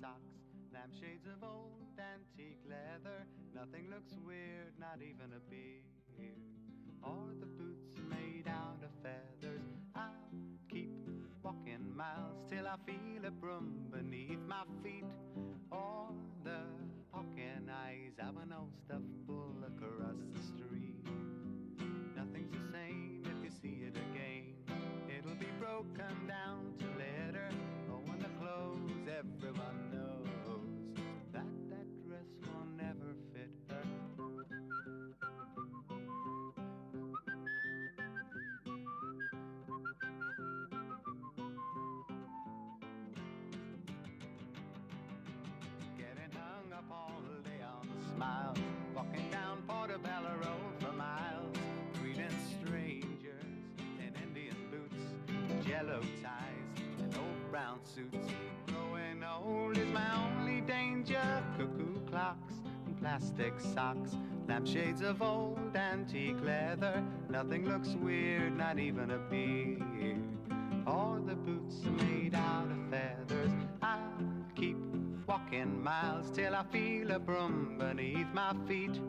socks, lampshades of old antique leather. Nothing looks weird, not even a beard. Or the boots made out of feathers. I'll keep walking miles till I feel a broom beneath my feet. Or the hawking eyes of an old stuffed bullock across the street. Nothing's the same if you see it again. It'll be broken down to letter. Oh, when the clothes everyone knows that that dress will never fit her. Getting hung up all day on smiles, walking down Portobello Road for miles, greeting strangers in Indian boots, yellow ties, and old brown suits. Growing old is my only danger. Cuckoo clocks and plastic socks, lampshades of old antique leather. Nothing looks weird, not even a beard. Or the boots made out of feathers. I'll keep walking miles till I feel a broom beneath my feet.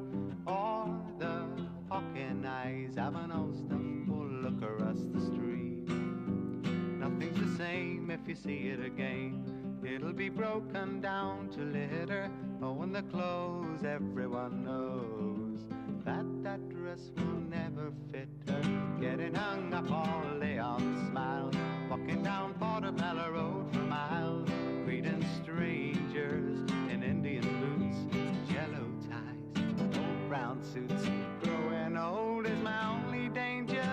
Or the hawking eyes of an old stuffed bullock across the street. Nothing's the same if you see it again. It'll be broken down to litter. Oh, when the clothes everyone knows that that dress will never fit her. Getting hung up all day on smiles, walking down Portobello Road for miles, greeting strangers in Indian boots, yellow ties, old brown suits. Growing old is my only danger.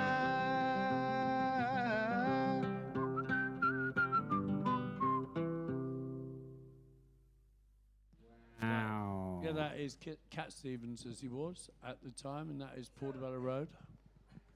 Wow. Yeah, that is Cat Stevens as he was at the time, and that is Portobello Road.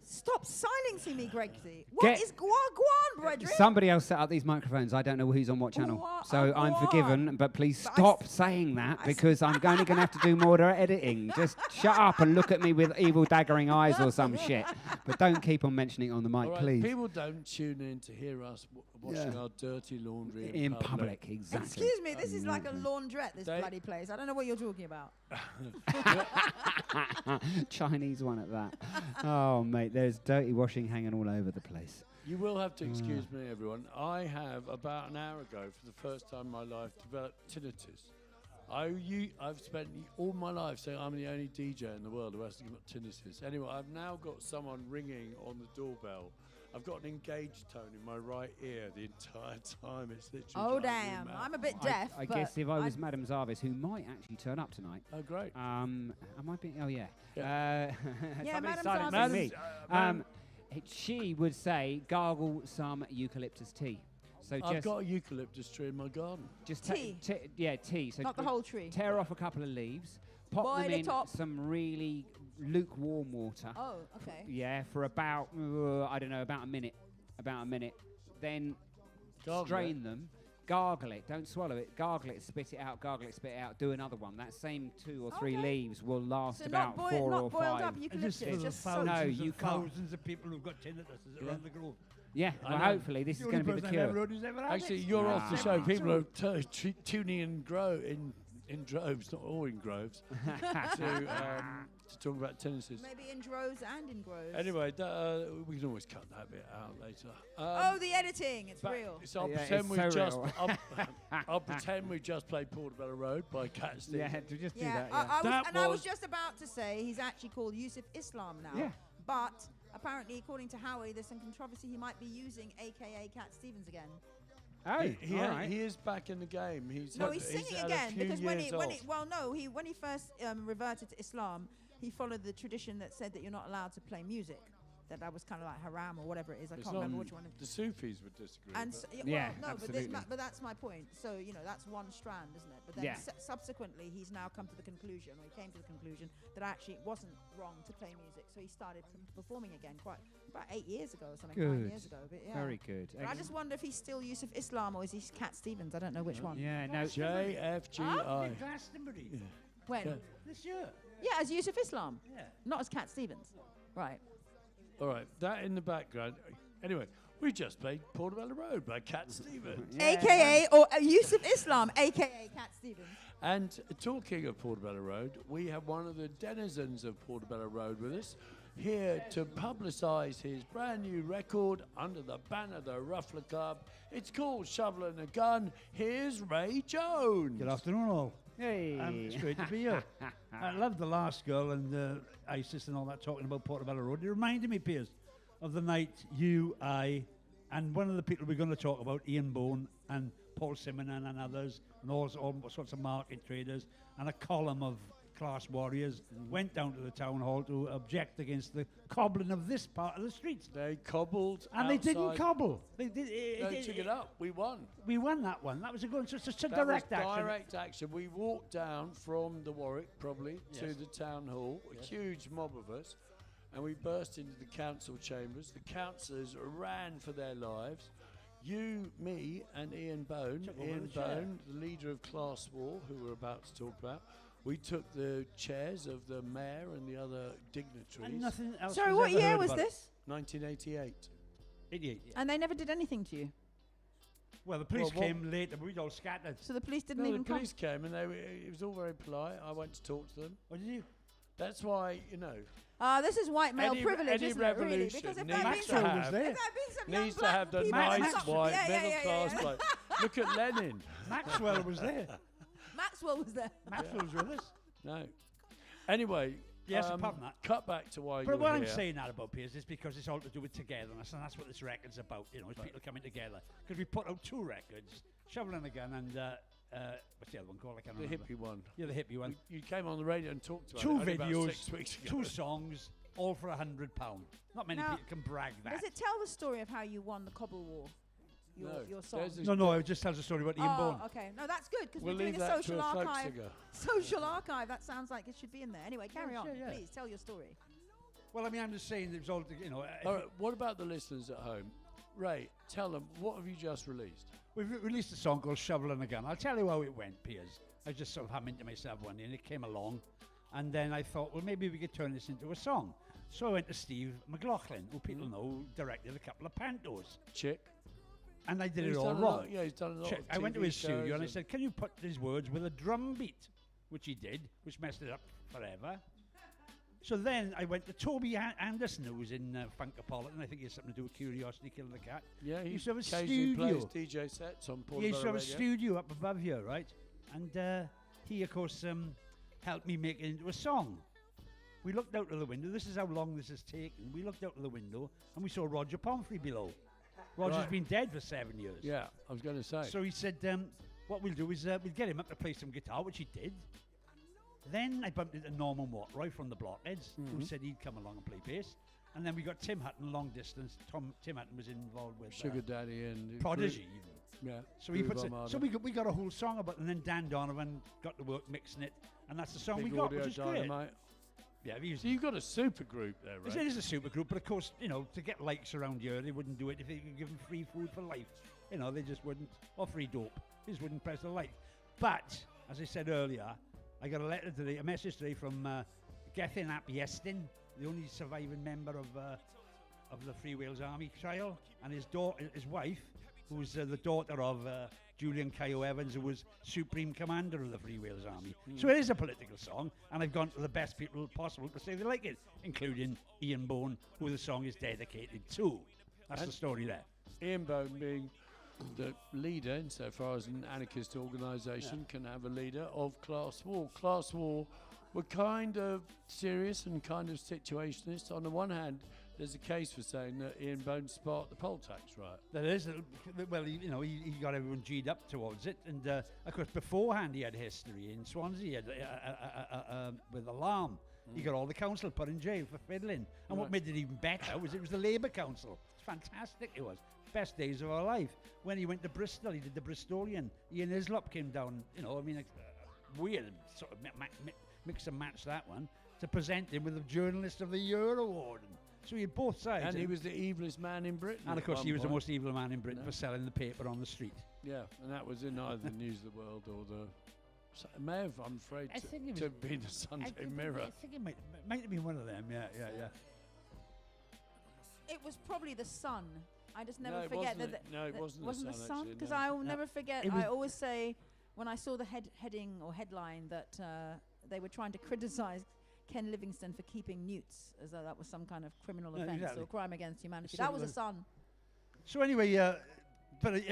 Stop silencing me, Gregsy. What is go on, brethren? Somebody else set up these microphones. I don't know who's on what channel. So I'm forgiven, but please stop saying that because I'm only going to have to do more editing. Just shut up and look at me with evil daggering eyes or some shit. But don't keep on mentioning it on the mic, Right, please. people don't tune in to hear us washing our dirty laundry in public. Exactly. Excuse me, this is like a laundrette, this bloody place. I don't know what you're talking about. Chinese one at that. Oh, mate, there's dirty washing hanging all over the place. You will have to excuse me, everyone. I have, about an hour ago, for the first time in my life, developed tinnitus. I've spent all my life saying I'm the only DJ in the world who hasn't got tinnitus. Anyway, I've now got someone ringing on the doorbell. I've got an engaged tone in my right ear the entire time. It's literally. Oh, damn. I'm a bit deaf. I guess if I was Madame Zarvis, who might actually turn up tonight. Oh, great. Am I being. Oh, yeah. Yeah, Somebody's Madame silencing Zarvis. me. She would say, gargle some eucalyptus tea. So I've got a eucalyptus tree in my garden. Just tea? Tea. So Not the whole tree. Tear off a couple of leaves, pop Boil them the in top. some really lukewarm water. Oh, okay. Yeah, for about, I don't know, about a minute. Then strain them. Gargle it, don't swallow it, gargle it, spit it out, do another one. That same 2 or 3 leaves will last So about not 4 not or boiled 5. up eucalyptus, just soaked. No, you can't. Thousands of people who've got tinnitus around the globe. Yeah, well, hopefully this is going to be the cure. Actually, you're off the show. People are tuning in droves, not all in groves, to talk about tinnitus. Maybe in droves and in groves. Anyway, we can always cut that bit out later. The editing, it's real. So I'll pretend we just played Portobello Road by Cat Stevens. Yeah, to just do Yeah, that. I was just about to say he's actually called Yusuf Islam now. Yeah. But apparently, according to Howie, there's some controversy. He might be using AKA Cat Stevens again. Oh, he is back in the game. He's singing again because when he first reverted to Islam, he followed the tradition that said that you're not allowed to play music. That was kind of like haram or whatever it is. I can't remember which one. The Sufis would disagree. And absolutely. but that's my point. So that's one strand, isn't it? But then subsequently, he's now come to the conclusion, or he came to the conclusion that actually it wasn't wrong to play music. So he started performing again, about 8 years ago or something. 9 years ago. But yeah. Very good. But I just wonder if he's still Yusuf Islam or is he Cat Stevens? I don't know which one. Yeah, no. JFGI. Glastonbury. Yeah. When? Yeah. This year. Yeah, as Yusuf Islam. Yeah. Not as Cat Stevens. Right. All right, that in the background. Anyway, We just played Portobello Road by Cat Stevens. AKA, or Yusuf Islam, AKA Cat Stevens. And talking of Portobello Road, we have one of the denizens of Portobello Road with us, here to publicise his brand new record under the banner of the Ruffler Club. It's called Shovel and a Gun. Here's Ray Jones. Good afternoon, all. Hey. It's great to be here. I love the last girl and ISIS and all that talking about Portobello Road. It reminded me, Piers, of the night you, I, and one of the people we're going to talk about, Ian Bone and Paul Simonon and others, and all sorts of market traders, and a column of class warriors went down to the town hall to object against the cobbling of this part of the streets. They cobbled And outside. they didn't cobble. They took it up. We won. We won that one. That was a good, it's a That direct was action. direct action. We walked down from the Warwick, probably, to Yes. the town hall, a huge mob of us, and we burst into the council chambers. The councillors ran for their lives. You, me, and Ian Bone, Took over the chair. the leader of Class War, who we're about to talk about, we took the chairs of the mayor and the other dignitaries. And nothing else Sorry, was what ever year heard was about it. this? 1988. 88, yeah. And they never did anything to you. Well, the police Well, what- came later, but we'd all scattered. So the police didn't No, even the come. police came and it was all very polite. I went to talk to them. What did you? That's why, you know, This is white male Any- privilege, any isn't it, really? revolution Because if needs there had been to some, have- was there. if there had been some young needs to black have the people nice with some- white yeah, middle yeah, class yeah. bloke. Look at Lenin. Maxwell was there. Maxwell was there. Maxwell was with us. No. Anyway, Yes, apart from that. cut back to why But you're what here. I'm saying that about Piers is because it's all to do with togetherness, and that's what this record's about. You know, it's people coming together. Because we put out 2 records, Shovel and a Gun, and what's the other one called? I can't The remember. hippie one. Yeah, the hippie one. You came on the radio and talked about 2 it only about videos, 6 weeks ago. 2 songs, all for £100. Not many Now, people can brag that. Does it tell the story of how you won the Cobble War? Your song? there's this No, it just tells a story about Ian Bone. Okay. No, that's good because We'll we're doing leave a that to social a folk archive. singer. Social archive. That sounds like it should be in there. Anyway, carry on, yeah. please. Tell your story. Well, I mean, I'm just saying it was all, you know. All right, what about the listeners at home? Ray, tell them, what have you just released? We've released a song called Shovel and a Gun. I'll tell you how it went, Piers. I was just sort of humming to myself one day, and it came along. And then I thought, well, maybe we could turn this into a song. So I went to Steve McLaughlin, who people know, who directed a couple of pantos. Chick. And I did He's it all done a wrong. lot- yeah, he's done a lot of I went to TV his studio shows and I said, can you put these words with a drum beat? Which he did, which messed it up forever. So then I went to Toby Anderson, who was in Funkapolitan. I think he has something to do with Curiosity Killed the Cat. Yeah, he used to have a occasionally studio. plays DJ sets on He Portobello used to have a Radio. studio up above here, right? And he, of course, helped me make it into a song. We looked out of the window. This is how long this has taken. We looked out of the window and we saw Roger Pomfrey below. Roger's Right. been dead for 7 years. Yeah, I was going to say. So he said, what we'll do is we'll get him up to play some guitar, which he did. Then I bumped into Norman Watroy from the Blockheads, who said he'd come along and play bass. And then we got Tim Hutton, long distance. Tim Hutton was involved with Sugar Daddy and Prodigy, even. Yeah. So he Groove puts it. Armada. So we got a whole song about, and then Dan Donovan got to work mixing it, and that's the song Big we got, Audio which is Dynamite. great. Yeah, we used So you've got a super group there, It right? is a super group, but of course, you know, to get likes around here, they wouldn't do it if they could give them free food for life. You know, they just wouldn't, or free dope. They just wouldn't press the like. But as I said earlier, I got a message today from Gethin Ap Yestin, the only surviving member of the Free Wales Army trial, and his wife, who's the daughter of Julian Caio Evans, who was Supreme Commander of the Free Wales Army. So it is a political song, and I've gone to the best people possible to say they like it, including Ian Bone, who the song is dedicated to. That's the story there. Ian Bone being the leader, insofar as an anarchist organisation can have a leader of Class War. Class War were kind of serious and kind of situationist. On the one hand, there's a case for saying that Ian Bone sparked the poll tax riot. There is, well, he got everyone G'd up towards it, and of course beforehand he had history in Swansea. He had, with alarm. He got all the council put in jail for fiddling, and what made it even better was it was the Labour Council. It's fantastic. It was best days of our life. When he went to Bristol, he did the Bristolian. Ian Hislop came down. Weird sort of mix and match that one to present him with the Journalist of the Year award. So he had both sides. And he was the evilest man in Britain. And of at course, one he was the point. most evil man in Britain for selling the paper on the street. Yeah, and that was in either the News of the World or the. It may have, I'm afraid, I think it to have been the Sunday Mirror. I think it might have been one of them. Yeah. It was probably the Sun, I just never forget that. No, it wasn't the sun. Because no. I will never forget. It I was- always say when I saw the heading or headline that they were trying to criticize Ken Livingstone for keeping newts, as though that was some kind of criminal Yeah, offence exactly. or crime against humanity. So That was a the- sun. So anyway, but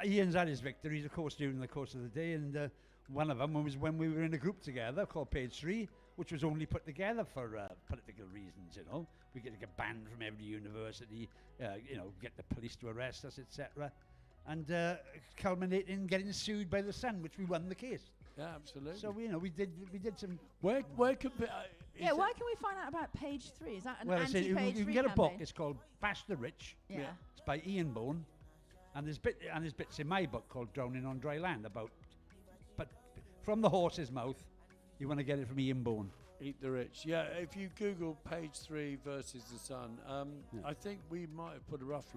Ian's had his victories, of course, during the course of the day, and one of them was when we were in a group together called Page 3, which was only put together for political reasons, you know. We get to get banned from every university, you know, get the police to arrest us, etc. And culminating in getting sued by the Sun, which we won the case. Yeah, absolutely. So we did some. where could be? Yeah, why can we find out about Page 3? Is that an Well, I said anti-Page 3 you can get a campaign? book. It's called Bash the Rich. Yeah. It's by Ian Bone, and there's bits in my book called Drowning on Dry Land about, but from the horse's mouth, you want to get it from Ian Bone. Eat the Rich. Yeah, if you Google Page 3 versus the Sun, I think we might have put a rough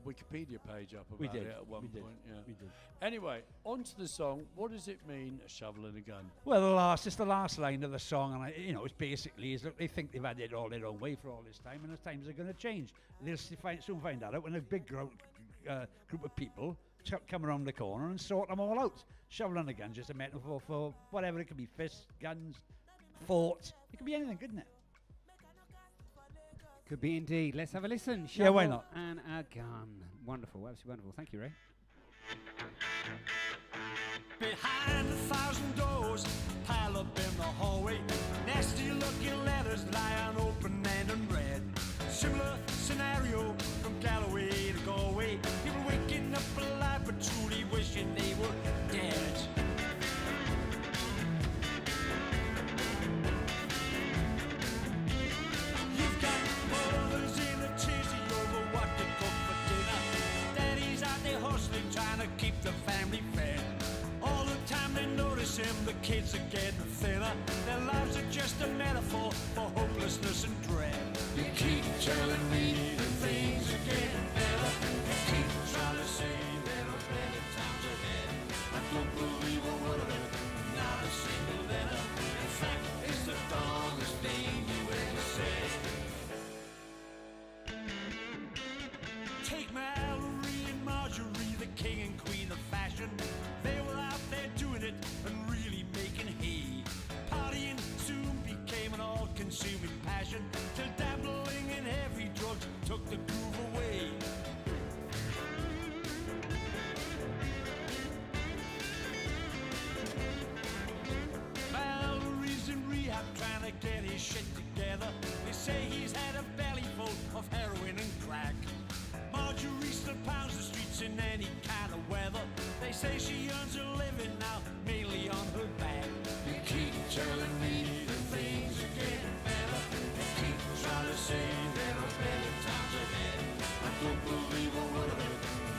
Wikipedia page up about We did. it at one We did. point. Yeah. We did. Anyway, on to the song. What does it mean, a shovel and a gun? Well, it's the last line of the song, and it's basically is that they think they've had it all their own way for all this time, and as times are going to change. They'll soon find that out when a big group of people come around the corner and sort them all out. Shovel and a gun's just a metaphor for whatever. It could be fists, guns, forts. It could be anything, couldn't it? Could be indeed. Let's have a listen. Yeah, why Shovel not? And a gun. Wonderful, absolutely wonderful. Thank you, Ray. Behind 1,000 doors, pile up in the hallway. Nasty looking letters lying open and unread. Similar scenario from Galloway to Galway. People waking up alive but truly wishing they were dead. You've got mothers in a tizzy over what to cook for dinner. Daddy's out there hustling, trying to keep the family fed. All the time they notice him, the kids are getting thinner. Their lives are just a metaphor for hopelessness and dread. You keep telling me that things are getting better. You keep trying to say there are better times ahead. I don't believe a word of it, not a single letter. In fact, it's the dumbest thing you ever said. Take Mallory and Marjorie, the king and queen of fashion. They were out there doing it and really making hay. Partying soon became an all-consuming passion, till dabbling in heavy drugs took the groove away. Mallory's in rehab trying to get his shit together. They say he's had a belly full of heroin and crack. Marjorie still pounds the streets in any kind of weather. They say she earns her living now mainly on her back. You keep telling me that things are getting better. You keep trying to say there are better times ahead. I don't believe a word of it,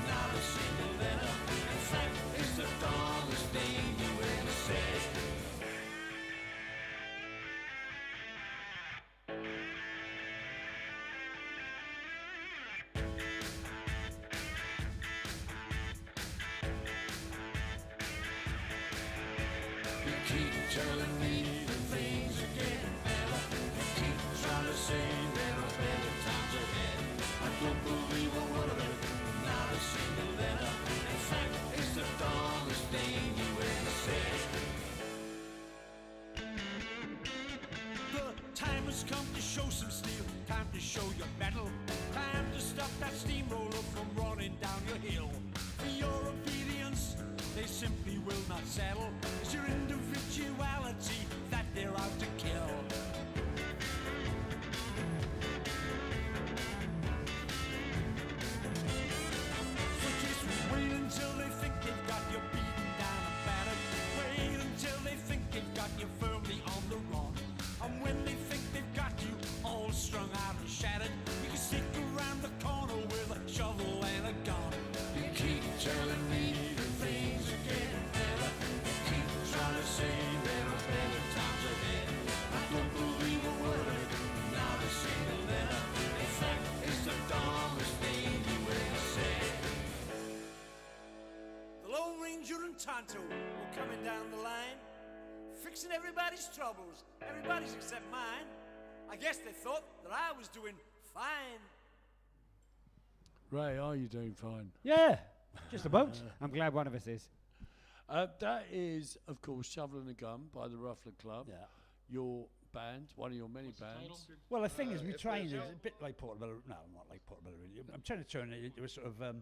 not a single letter. In fact, it's the dumbest thing you ever said. You keep telling me that things are getting better. You keep trying to say there are better times ahead. I don't believe a word of it, not a single letter. In fact, it's the dumbest thing you ever said. The time has come to show some steel, time to show your mettle, time to stop that steamroller from running down your hill. For your obedience, they simply will not settle. It's your individuality that they're out to kill. So just wait until they think they've got you beaten down and battered. Wait until they think they've got you firmly on the run. And when they think they've got you all strung out and shattered, you can stick around the corner with a shovel and a gun. You keep telling me that things are getting better. You keep trying to say there are better times ahead. I don't believe a word of it, not a single letter. In fact, it's the dumbest thing you ever said. The Lone Ranger and Tonto were coming down the line, fixing everybody's troubles, everybody's except mine. I guess they thought that I was doing fine. Ray, are you doing fine? Yeah, just about. I'm glad one of us is. That is, of course, Shovel and the Gun by the Ruffler Club. Yeah. Your band, one of your many bands. Well, the thing is, we're trying to, it's a bit like Portobello. No, not like Portobello, really. I'm trying to turn it into a sort of a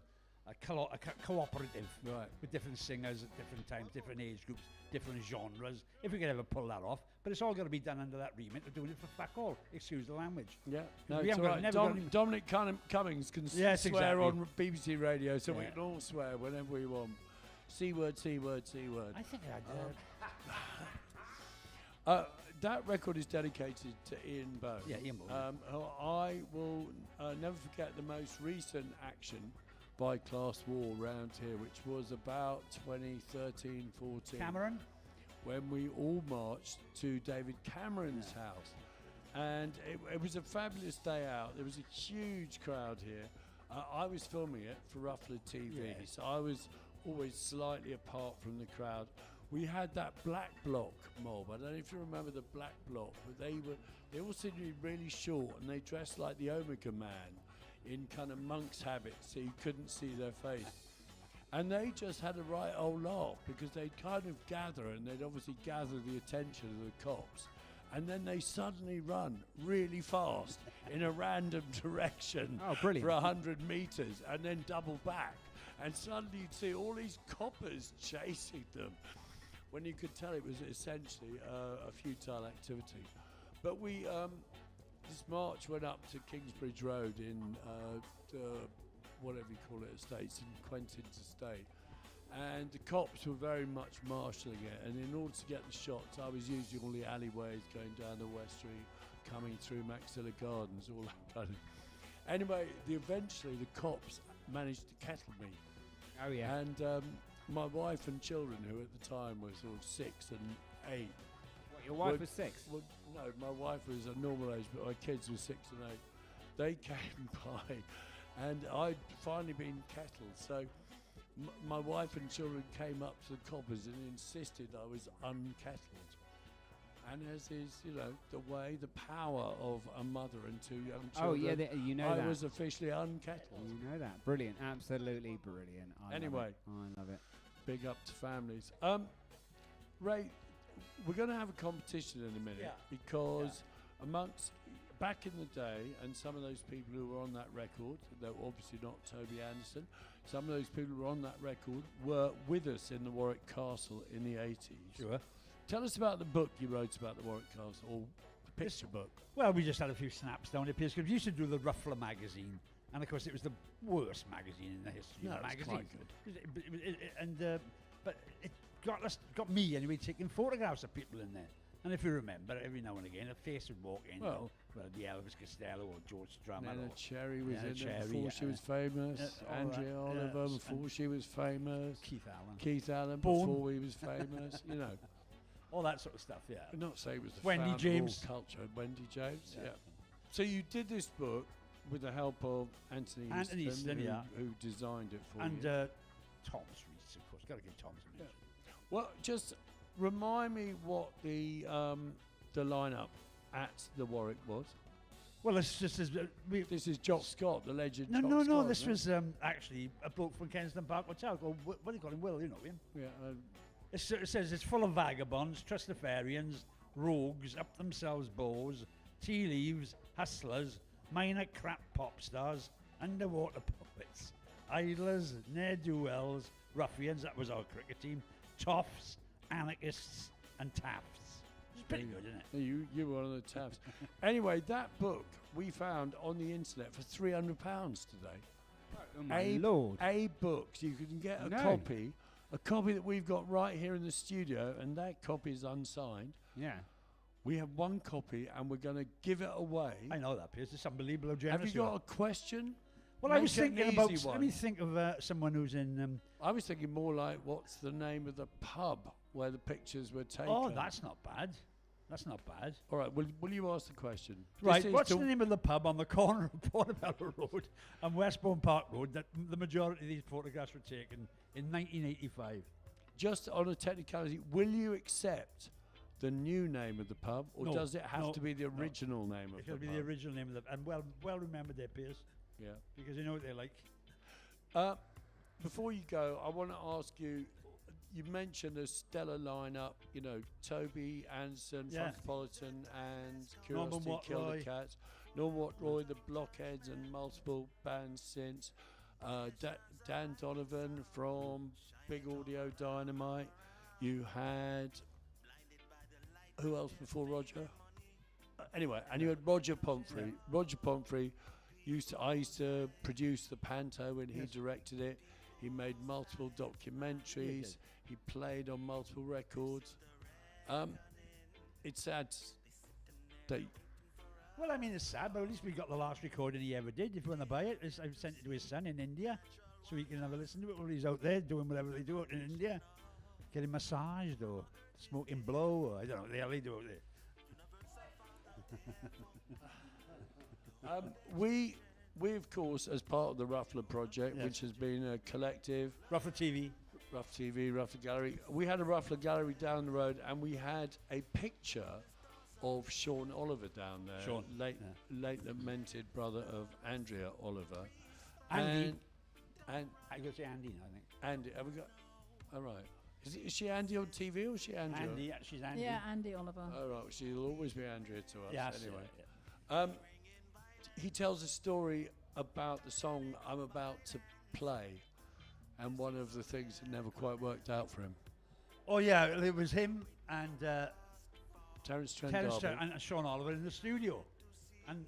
cooperative Right. with different singers at different times, different age groups, different genres. If we could ever pull that off, but it's all got to be done under that remit of doing it for fuck all. Excuse the language. Yeah, no, We it's haven't all got- right. never got any- Dominic Cummings can Yes, swear exactly. on BBC Radio, so we Yeah. can all swear whenever we want. C word, C word, C word. I think That record is dedicated to Ian Bowe. Yeah, Ian Bowe. Who I will never forget the most recent action by Class War round here, which was about 2013, 14. Cameron. When we all marched to David Cameron's house. And it was a fabulous day out. There was a huge crowd here. I was filming it for Ruffler TV, so I was always slightly apart from the crowd. We had that Black Bloc mob. I don't know if you remember the Black Bloc, but they all seemed to be really short, and they dressed like the Omega Man in kind of monk's habits, so you couldn't see their face. And they just had a right old laugh because they'd kind of gather, and they'd obviously gather the attention of the cops. And then they suddenly run really fast in a random direction Oh, brilliant. for 100 meters and then double back. And suddenly you'd see all these coppers chasing them when you could tell it was essentially a futile activity. But we, this march went up to Kingsbridge Road in whatever you call it, estates, in Quentin's estate. And the cops were very much marshalling it, and in order to get the shots, I was using all the alleyways going down the West Street, coming through Maxilla Gardens, all that kind of. Anyway, eventually the cops managed to kettle me, Oh, yeah. and my wife and children, who at the time were sort of 6 and 8. What, your wife Well, was 6? Well, no, my wife was a normal age, but my kids were 6 and 8. They came by, and I'd finally been kettled, so. My wife and children came up to the coppers and insisted I was unkettled. And as is, the way, the power of a mother and 2 young children. Oh, yeah, you know I that. was officially unkettled. You know that. Brilliant. Absolutely brilliant. Anyway. I love it. Big up to families. Ray, we're going to have a competition in a minute because back in the day, and some of those people who were on that record, they're obviously not Toby Anderson, some of those people who were on that record were with us in the Warwick Castle in the 80s. Sure. Tell us about the book you wrote about the Warwick Castle, or the picture book. Well, we just had a few snaps down the place because we used to do the Ruffler magazine, and of course it was the worst magazine in the history of No, it's magazines. quite good. But it got me anyway taking photographs of people in there. And if you remember, every now and again, a face would walk in. Well, Whether it be Elvis Costello or George Strummer. Nana or Cherry was Nana in Cherry, it before she was famous. all Andrea right, Oliver yes, before she was famous. Keith Allen. Keith Allen Bourne. before he was famous. All that sort of stuff, yeah. I'm not saying it was the Wendy founder of James. all culture. Wendy James, Yeah. So you did this book with the help of Anthony Easton, yeah. who designed it for And you. Thomas Reese, of course. Got to give Thomas a mention. Well, just remind me what the lineup at the Warwick was. Well, it's just as This is Jock Scott, the legend. No, Jock no, Scott, this isn't it? was actually a bloke from Kensington Park Hotel called, what do you call him, Will, you know him? Yeah, It says it's full of vagabonds, trustafarians, rogues, up themselves beaux, tea leaves, hustlers, minor crap pop stars, underwater puppets, idlers, ne'er-do-wells, ruffians, that was our cricket team, toffs, anarchists, and taffs. It's pretty good, isn't it? You were one of the tabs. Anyway, that book we found on the internet for £300 today. Oh, my Lord. A book. You can get a copy that we've got right here in the studio, and that copy is unsigned. Yeah. We have one copy, and we're going to give it away. I know that, Piers. It's unbelievable how generous Have you got a question? Well, I Make was it an thinking easy about. one. Let me think of someone who's in. I was thinking more like, what's the name of the pub where the pictures were taken? Oh, that's not bad. That's not bad. All right, will you ask the question? Right, This is what's to- the name of the pub on the corner of Portobello Road and Westbourne Park Road that the majority of these photographs were taken in 1985? Just on a technicality, will you accept the new name of the pub, or No, does it have no, to be the no. original name of It's the got to pub? be the original name of the and well remembered there, Piers, Yeah. because you know what they're like. Before you go, I want to ask you. You mentioned a stellar lineup. You know, Toby Anderson, Yeah. Funkypolitan, and Norman Curiosity Killed the Watroy. Cats. Norman Watroy, the Blockheads, and multiple bands since. Dan Donovan from Big Audio Dynamite. You had who else before Roger? Anyway, and you had Roger Pomfrey. Yeah. Roger Pomfrey I used to produce the Panto when he directed it. He made multiple documentaries. He played on multiple records. It's sad that. Well, I mean, it's sad, but at least we got the last recording he ever did. If you want to buy it, I've sent it to his son in India, so he can have a listen to it while he's out there doing whatever they do out in India, getting massaged or smoking blow, or I don't know what the hell they do out there. We of course, as part of the Ruffler project, Yes. which has been a collective, Ruffler TV. Ruff TV, Ruffler Gallery. We had a Ruffler Gallery down the road, and we had a picture of Sean Oliver down there, Sean, late lamented brother of Andrea Oliver. Andy. And I go say Andy now, I think. Andy, have we got? All right. Is she Andy on TV or is she Andrea? Andy, yeah, she's Andy. Yeah, Andy Oliver. All right. She'll always be Andrea to us. Yes, anyway. yeah. He tells a story about the song I'm about to play, and one of the things that never quite worked out for him. Oh yeah, it was him and Terence Trent Terence D'Arby. and Sean Oliver in the studio, and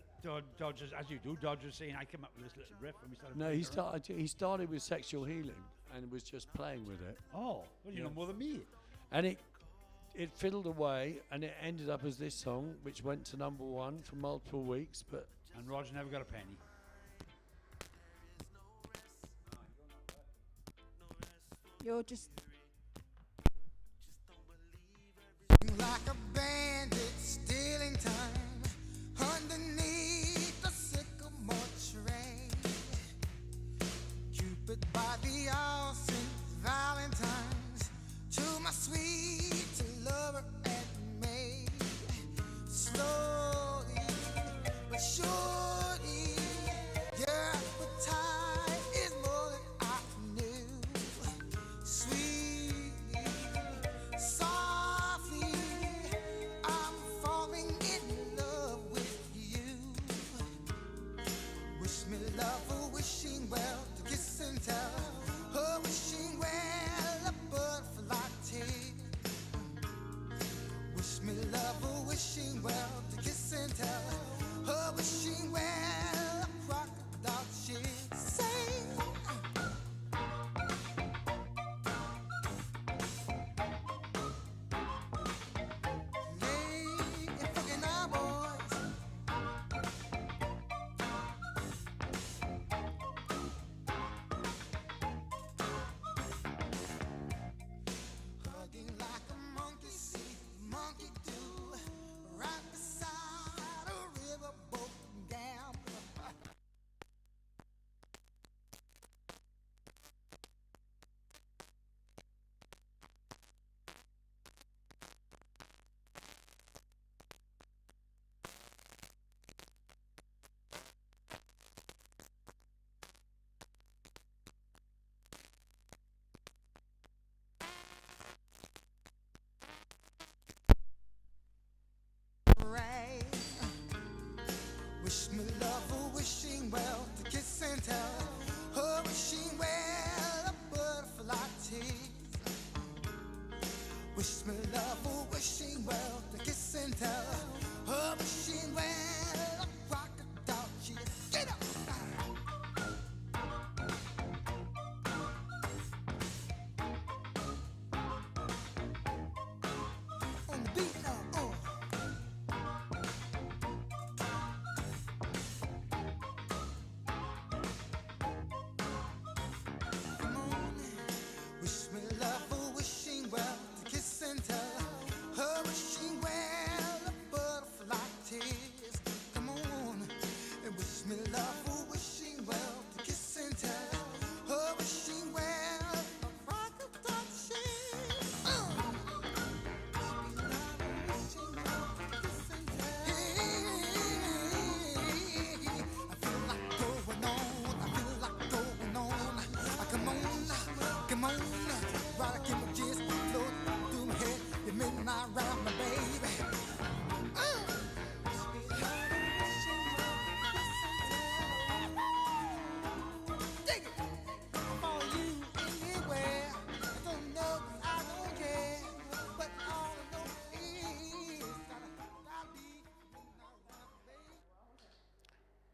Dodgers, as you do, Dodgers saying, "I came up with this little riff," and we started. No, playing he around. started with Sexual Healing and was just playing with it. Oh, well, you know more than me. And it fiddled away, and it ended up as this song, which went to #1 for multiple weeks. But And Roger never got a penny. You're just like a bandit stealing time underneath the sycamore tree. Cupid by the all Saint Valentine's to my sweet lover and me. Slowly but surely, your appetite is more than I knew. Sweetly, softly, I'm falling in love with you. Wish me love, a wishing well, to kiss and tell. A wishing well, a butterfly tea. Wish me love, a wishing well, to kiss and tell. A wishing well.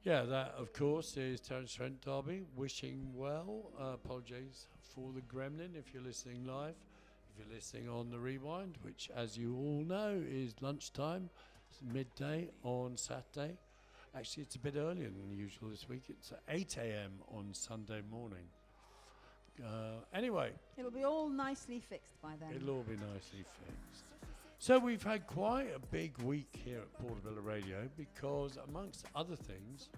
Yeah, that of course is Terence Trent D'Arby wishing well. Apologies for the gremlin if you're listening live. If you're listening on the rewind, which as you all know is lunchtime, it's midday on Saturday. Actually, it's a bit earlier than usual this week. It's 8 a.m. on Sunday morning. Anyway. It'll be all nicely fixed by then. It'll all be nicely fixed. So we've had quite a big week here at Portobello Radio because, amongst other things,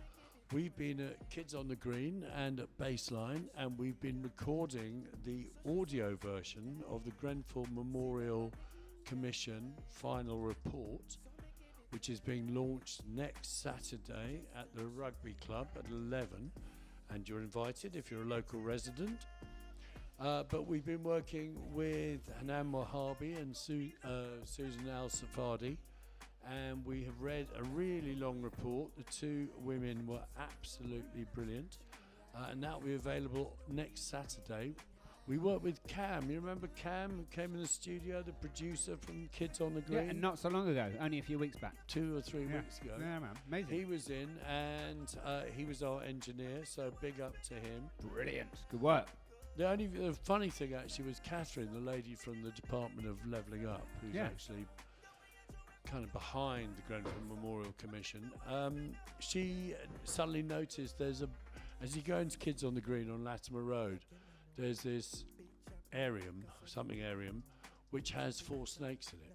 we've been at Kids on the Green and at Baseline, and we've been recording the audio version of the Grenfell Memorial Commission final report, which is being launched next Saturday at the Rugby Club at 11, and you're invited if you're a local resident. But we've been working with Hanan Mohabi and Susan Al-Safadi, and we have read a really long report. The two women were absolutely brilliant, and that will be available next Saturday. We worked with Cam. You remember Cam, who came in the studio, the producer from Kids on the Green? Yeah, and not so long ago, only a few weeks back. 2 or 3 weeks ago. Yeah, man, amazing. He was in, and he was our engineer, so big up to him. Brilliant, good work. The funny thing actually was Catherine, the lady from the Department of Levelling Up, who's actually kind of behind the Grenfell Memorial Commission. She suddenly noticed as you go into Kids on the Green on Latimer Road, there's this arium, which has 4 snakes in it.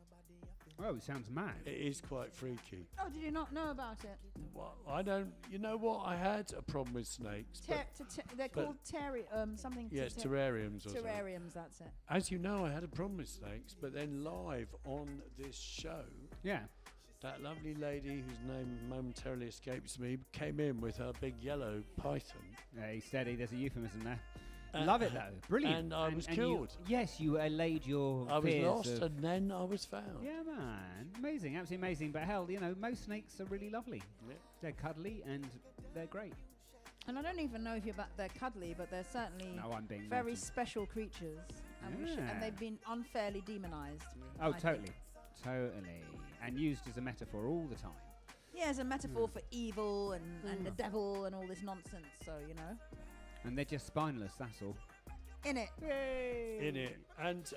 Oh, it sounds mad. It is quite freaky. Oh, did you not know about it? Well, I don't. You know what? I had a problem with snakes. They're called something. Yes, terrariums or something. Terrariums, that's it. As you know, I had a problem with snakes, but then live on this show, that lovely lady whose name momentarily escapes me came in with her big yellow python. Yeah, steady. There's a euphemism there. Love it though, brilliant. And I was killed. You allayed your I was fears lost, and then I was found. Yeah, man, amazing, absolutely amazing. But hell, most snakes are really lovely. Yeah. They're cuddly and they're great. And I don't even know if they're cuddly, but they're certainly very special creatures, and they've been unfairly demonized. Yeah. Oh, totally, and used as a metaphor all the time. Yeah, as a metaphor for evil and the devil and all this nonsense. So And they're just spineless, that's all. In it. Yay! In it. And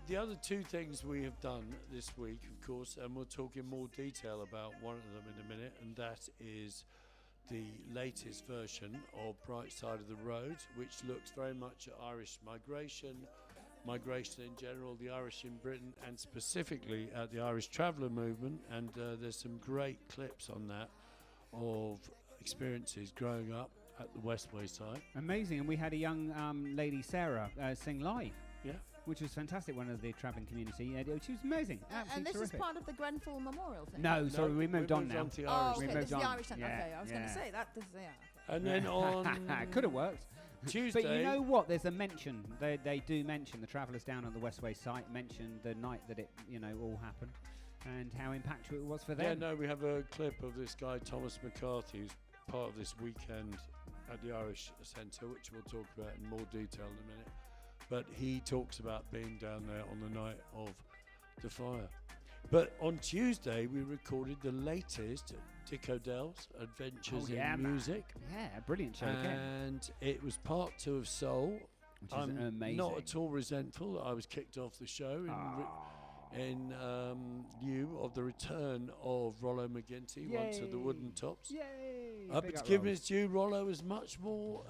the other 2 things we have done this week, of course, and we'll talk in more detail about one of them in a minute, and that is the latest version of Bright Side of the Road, which looks very much at Irish migration in general, the Irish in Britain, and specifically at the Irish traveller movement. And there's some great clips on that of experiences growing up at the Westway site. Amazing, and we had a young lady, Sarah, sing live. Yeah. Which was fantastic, one of the travelling community. She was amazing, absolutely And this terrific. is part of the Grenfell Memorial thing? No, sorry, we moved on now. To the Irish Irish this is the Irish one. one. Okay, I was going to say that. Okay. And then on could have worked. Tuesday. But you know what? There's a mention. They do mention the travellers down on the Westway site. Mention the night that it all happened, and how impactful it was for them. Yeah, no, we have a clip of this guy Thomas McCarthy, who's part of this weekend at the Irish Centre, which we'll talk about in more detail in a minute. But he talks about being down there on the night of the fire. But on Tuesday, we recorded the latest Dick O'Dell's Adventures in Music. Yeah, brilliant show. And it was part 2 of Soul. Which is amazing. Not at all resentful that I was kicked off the show in lieu of the return of Rollo McGinty onto the wooden tops. Yay! But to give him his due, Rollo was much more.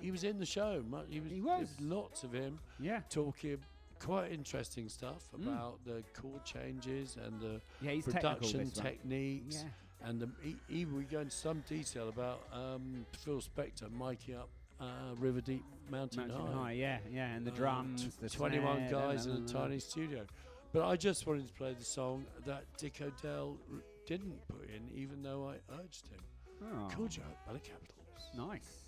He was in the show. He was. There was lots of him. Yeah. Talking quite interesting stuff about the chord changes and the he's production techniques. Yeah. And even we go into some detail about Phil Spector miking up River Deep Mountain High. Yeah, and the drums, the 21 snare, guys in a tiny studio. But I just wanted to play the song that Dick O'Dell didn't put in, even though I urged him. Oh. Cool job by the Capitals. Nice.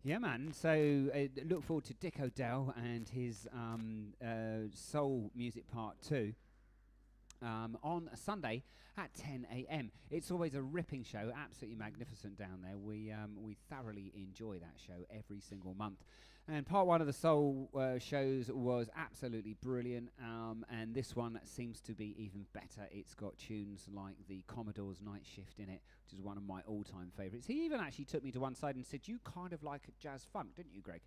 Yeah, man. So look forward to Dick O'Dell and his soul music part 2. on a Sunday at 10 a.m. It's always a ripping show, absolutely magnificent down there. We thoroughly enjoy that show every single month. And part one of the Soul shows was absolutely brilliant, and this one seems to be even better. It's got tunes like the Commodore's Night Shift in it, which is one of my all-time favourites. He even actually took me to one side and said, "You kind of like jazz funk, didn't you, Greg?"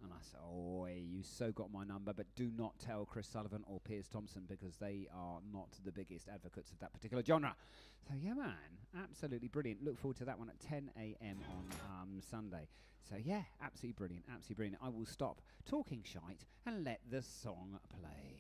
And I said, "Oh, you so got my number, but do not tell Chris Sullivan or Piers Thompson, because they are not the biggest advocates of that particular genre." So yeah, man, absolutely brilliant. Look forward to that one at 10 a.m. on Sunday. So yeah, absolutely brilliant, absolutely brilliant. I will stop talking shite and let the song play.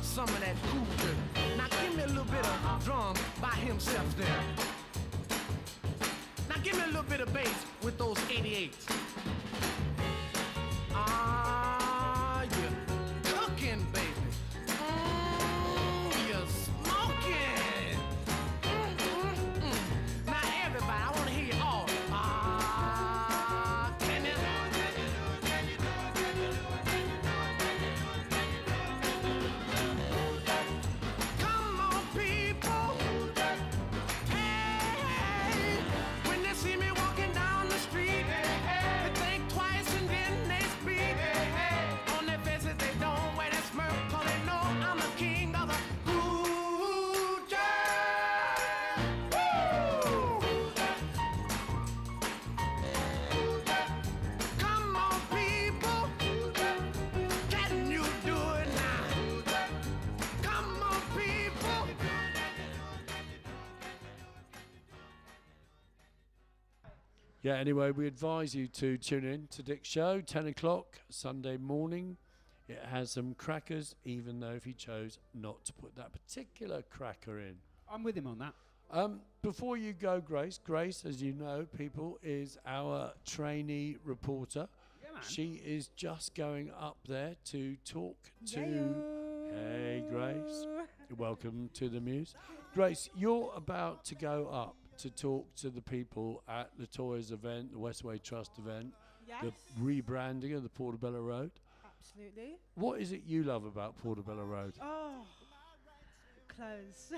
Some of that cool dirt. Now give me a little bit of drum by himself there. Now give me a little bit of bass with those 88s. Ah, you're cooking, baby. You're smoking. Now everybody, I want to hear you all. Ah, can you? Yeah, anyway, we advise you to tune in to Dick's show, 10 o'clock, Sunday morning. It has some crackers, even though if he chose not to put that particular cracker in. I'm with him on that. Before you go, Grace, as you know, people, is our trainee reporter. Yeah, man. She is just going up there to talk to... Hey, Grace. Welcome to the Muse. Grace, you're about to go up to talk to the people at the Toys event, the Westway Trust event, Yes. the rebranding of the Portobello Road. Absolutely. What is it you love about Portobello Road? Oh, clothes.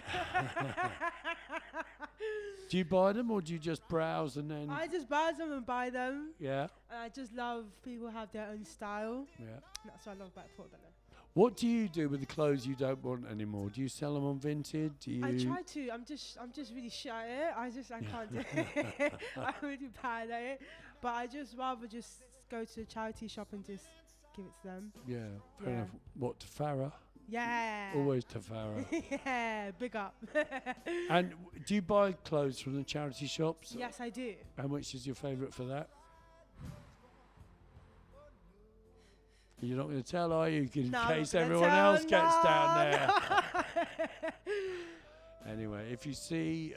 Do you buy them or do you just browse and then... I just buy them and buy them. Yeah, And I just love people have their own style. yeah. That's what I love about Portobello. What do you do with the clothes you don't want anymore? Do you sell them on Vinted? Do you... I try to. I'm just really shy at it. I can't do it. I'm really bad at it. But I just rather just go to a charity shop and just give it to them. Yeah, fair Yeah. enough. What, to Farah? Yeah. Always to Farah. Yeah, big up. And do you buy clothes from the charity shops? Yes, I do. And which is your favourite for that? You're not going to tell, are you? In No, I'm case not gonna everyone tell, else gets down there. no. Anyway, if you see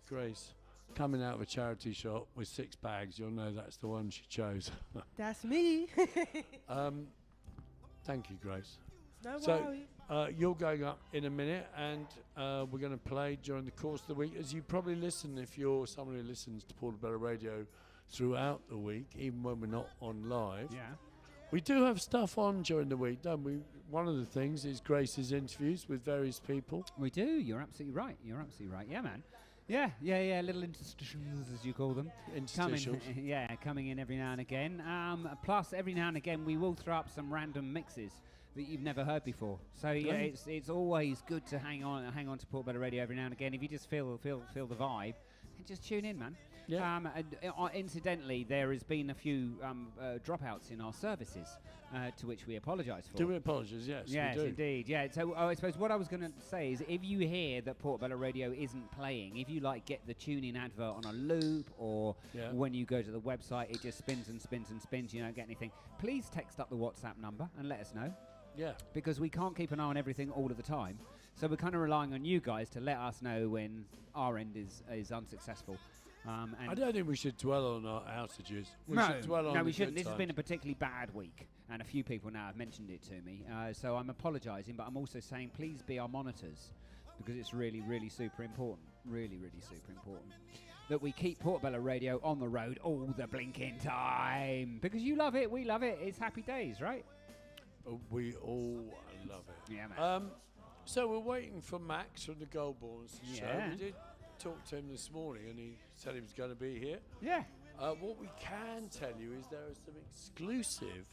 Grace coming out of a charity shop with 6 bags, you'll know that's the one she chose. That's me. Thank you, Grace. No So, worry. you're going up in a minute, and we're going to play during the course of the week. As you probably listen, if you're someone who listens to Portobello Radio throughout the week, even when we're not on live. Yeah. We do have stuff on during the week, don't we? One of the things is Grace's interviews with various people. We do. You're absolutely right. You're absolutely right. Yeah, man. Yeah. Little interstitials, as you call them. Interstitials. Coming in every now and again. Plus, every now and again, we will throw up some random mixes that you've never heard before. So yeah, it's always good to hang on to Portobello Radio every now and again. If you just feel the vibe, then just tune in, man. Yeah. Incidentally, there has been a few dropouts in our services, to which we apologise for. Do we apologise? Yes, yes, we do. Indeed. Yeah. So I suppose what I was going to say is, if you hear that Portobello Radio isn't playing, if you get the tune-in advert on a loop, or when you go to the website it just spins and spins and spins, you don't get anything, please text up the WhatsApp number and let us know. Yeah. Because we can't keep an eye on everything all of the time, so we're kind of relying on you guys to let us know when our end is unsuccessful. And I don't think we should dwell on our outages. We no, should dwell on no, we the shouldn't. good This has been a times. particularly bad week, and a few people now have mentioned it to me. So I'm apologising, but I'm also saying please be our monitors, because it's really, really super important. Really, really super important that we keep Portobello Radio on the road all the blinking time, because you love it, we love it. It's happy days, right? We all love it. Yeah, man. So we're waiting for Max from the Goldborns to show. Yeah. We did talk to him this morning, and he said he was going to be here. Yeah. What we can tell you is there are some exclusive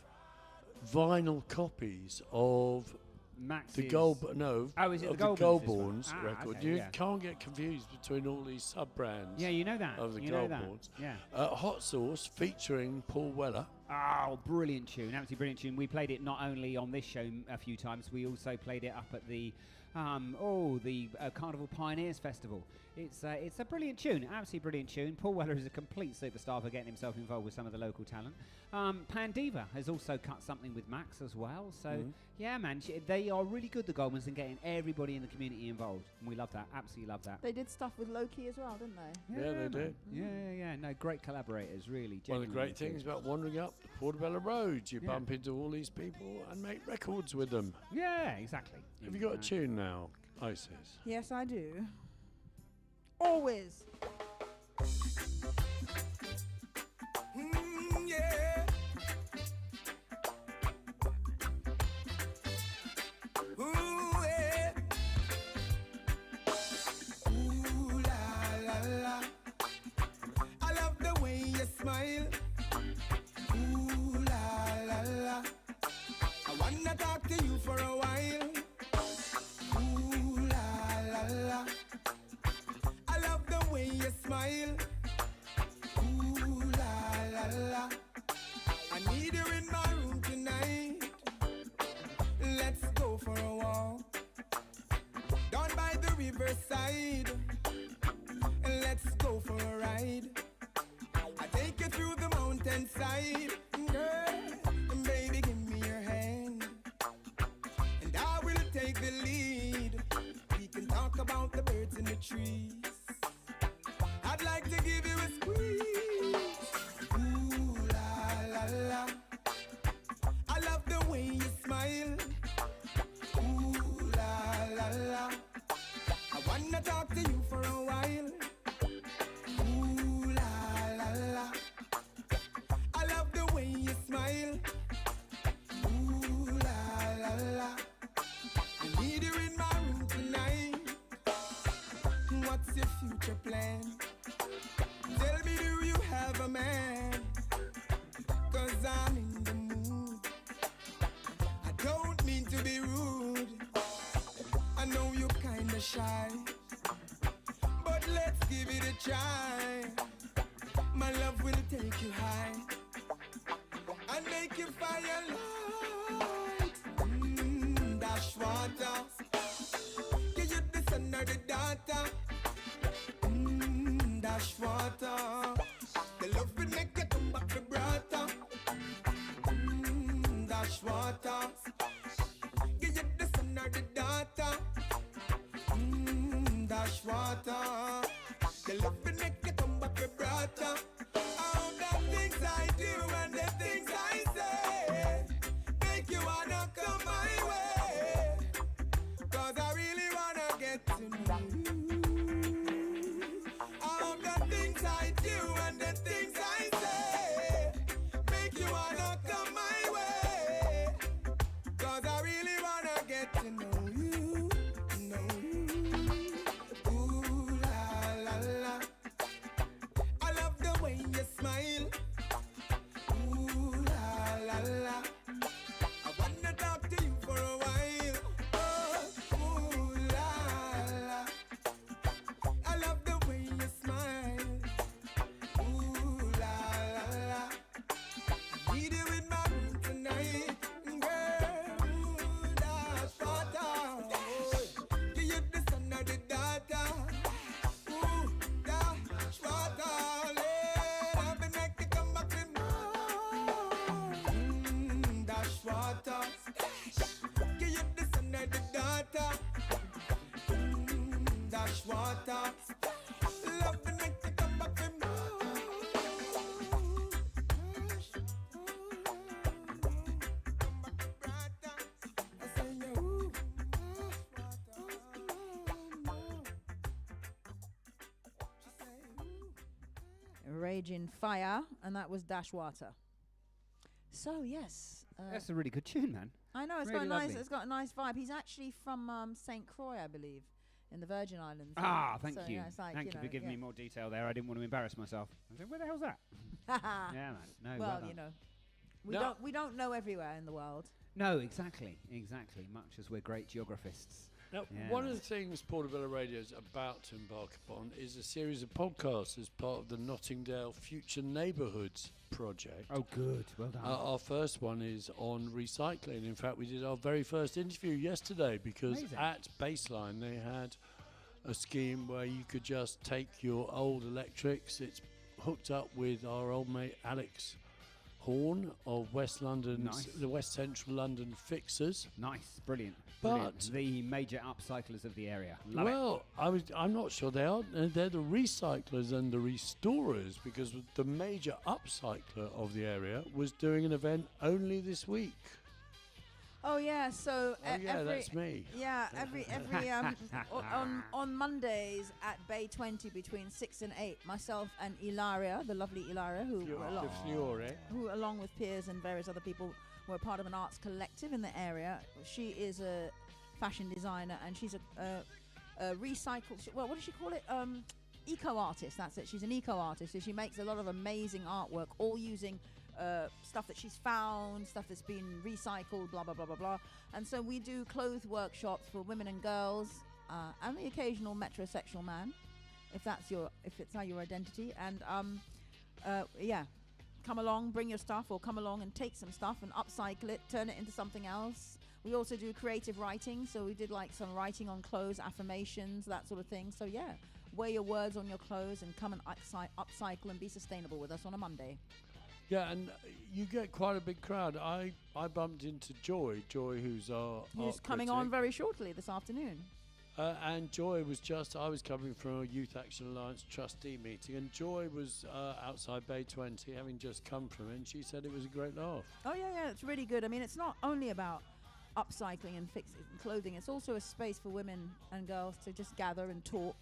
vinyl copies of Max's the Goldborns is it of the the Goldborns, Goldborns this one? record. Okay, You yeah. can't get confused between all these sub-brands. Yeah, you know that. Of the you know that. Goldborns. Yeah. Hot Sauce featuring Paul Weller. Oh, brilliant tune. Absolutely brilliant tune. We played it not only on this show a few times, we also played it up at the Carnival Pioneers Festival. It's a brilliant tune, absolutely brilliant tune. Paul Weller is a complete superstar for getting himself involved with some of the local talent. Pandiva has also cut something with Max as well. So, yeah, man, they are really good, the Goldmans, and getting everybody in the community involved. And we love that, absolutely love that. They did stuff with Loki as well, didn't they? Yeah, they man. did. Yeah. No, great collaborators, really. One of the great genuinely things about wandering up the Portobello Road, you bump into all these people and make records with them. Yeah, exactly. Have you got a tune now, Isis? Yes, I do. Always. Yeah. Ooh, yeah. Ooh, la, la, la. I love the way you smile. Ooh, la, la, la. I wanna talk to you for a while. Ooh, la, la, la. I love the way you smile. Ooh, la, la, la. I need you in my room tonight. Let's go for a walk down by the riverside. Let's go for a ride. I take you through the mountainside. Girl, baby, give me your hand, and I will take the lead. We can talk about the birds in the trees. I'd like to give you a squeeze. Ooh, la, la, la. I love the way you smile. Ooh, la, la, la. I wanna talk to you for a while. Ooh, la, la, la. I love the way you smile. Ooh, la, la, la. I need you in my room tonight. What's your future plan? Tell me, do you have a man? 'Cause I'm in the mood. I don't mean to be rude. I know you're kinda shy, but let's give it a try. My love will take you high and make you firelight. Dash water, give you the son or the daughter. Dash water, the love will make you come back to brother. Dash water, give you the son or the daughter. Dash water, the love will make you come back to brother. All the things I do and the things I say make you wanna come my way. 'Cause I really wanna get to know you. All the things I do and the things I say smile. Ooh la la la. I wanna talk to you for a while. Oh, ooh la la. I love the way you smile. Ooh la la la. I need you in my room tonight, girl. Ooh, that's what I give you the sun or the daughter. Ooh, that's what I've been make you come back with more. That's what give you the sun or the daughter. That's what love to make you come back with more. Raging Fire, and that was Dashwater. So yes, That's a really good tune, man. I know it's really got a nice. lovely. It's got a nice vibe. He's actually from St. Croix, I believe, in the Virgin Islands. Thank So, you. yeah, it's like, Thank you for giving me more detail there. I didn't want to embarrass myself. I said, where the hell's that? Yeah, man. No, well, done. you know, No. we don't know everywhere in the world. No, exactly. Much as we're great geographists. Now, Yeah. one of the things Portobello Radio is about to embark upon is a series of podcasts as part of the Nottingdale Future Neighbourhoods project. Oh, good. Well done. Our first one is on recycling. In fact, we did our very first interview yesterday because Amazing. at Baseline they had a scheme where you could just take your old electrics. It's hooked up with our old mate Alex Horn of West London's, Nice. the West Central London Fixers. Nice. Brilliant. But- Brilliant. The major upcyclers of the area. Love it. Well, I'm not sure they are. They're the recyclers and the restorers because the major upcycler of the area was doing an event only this week. Oh yeah, so That's me. Yeah, every on Mondays at Bay 20 between 6 and 8, myself and Ilaria, the lovely Ilaria, The Fiore. who along with peers and various other people were part of an arts collective in the area. She is a fashion designer and she's a recycled. Well, what does she call it? Eco artist. That's it. She's an eco artist. So she makes a lot of amazing artwork, all using stuff that she's found, stuff that's been recycled, blah blah blah blah blah. And so we do clothes workshops for women and girls, and the occasional metrosexual man, if it's not your identity. And yeah, come along, bring your stuff, or come along and take some stuff and upcycle it, turn it into something else. We also do creative writing, so we did like some writing on clothes, affirmations, that sort of thing. So yeah, wear your words on your clothes and come and upcycle and be sustainable with us on a Monday. Yeah, and you get quite a big crowd. I bumped into Joy, who's our Who's art coming critic. on very shortly this afternoon. And Joy was I was coming from a Youth Action Alliance trustee meeting, and Joy was outside Bay 20, having just come from it, and she said it was a great laugh. Oh yeah, it's really good. I mean, it's not only about upcycling and fixing clothing, it's also a space for women and girls to just gather and talk,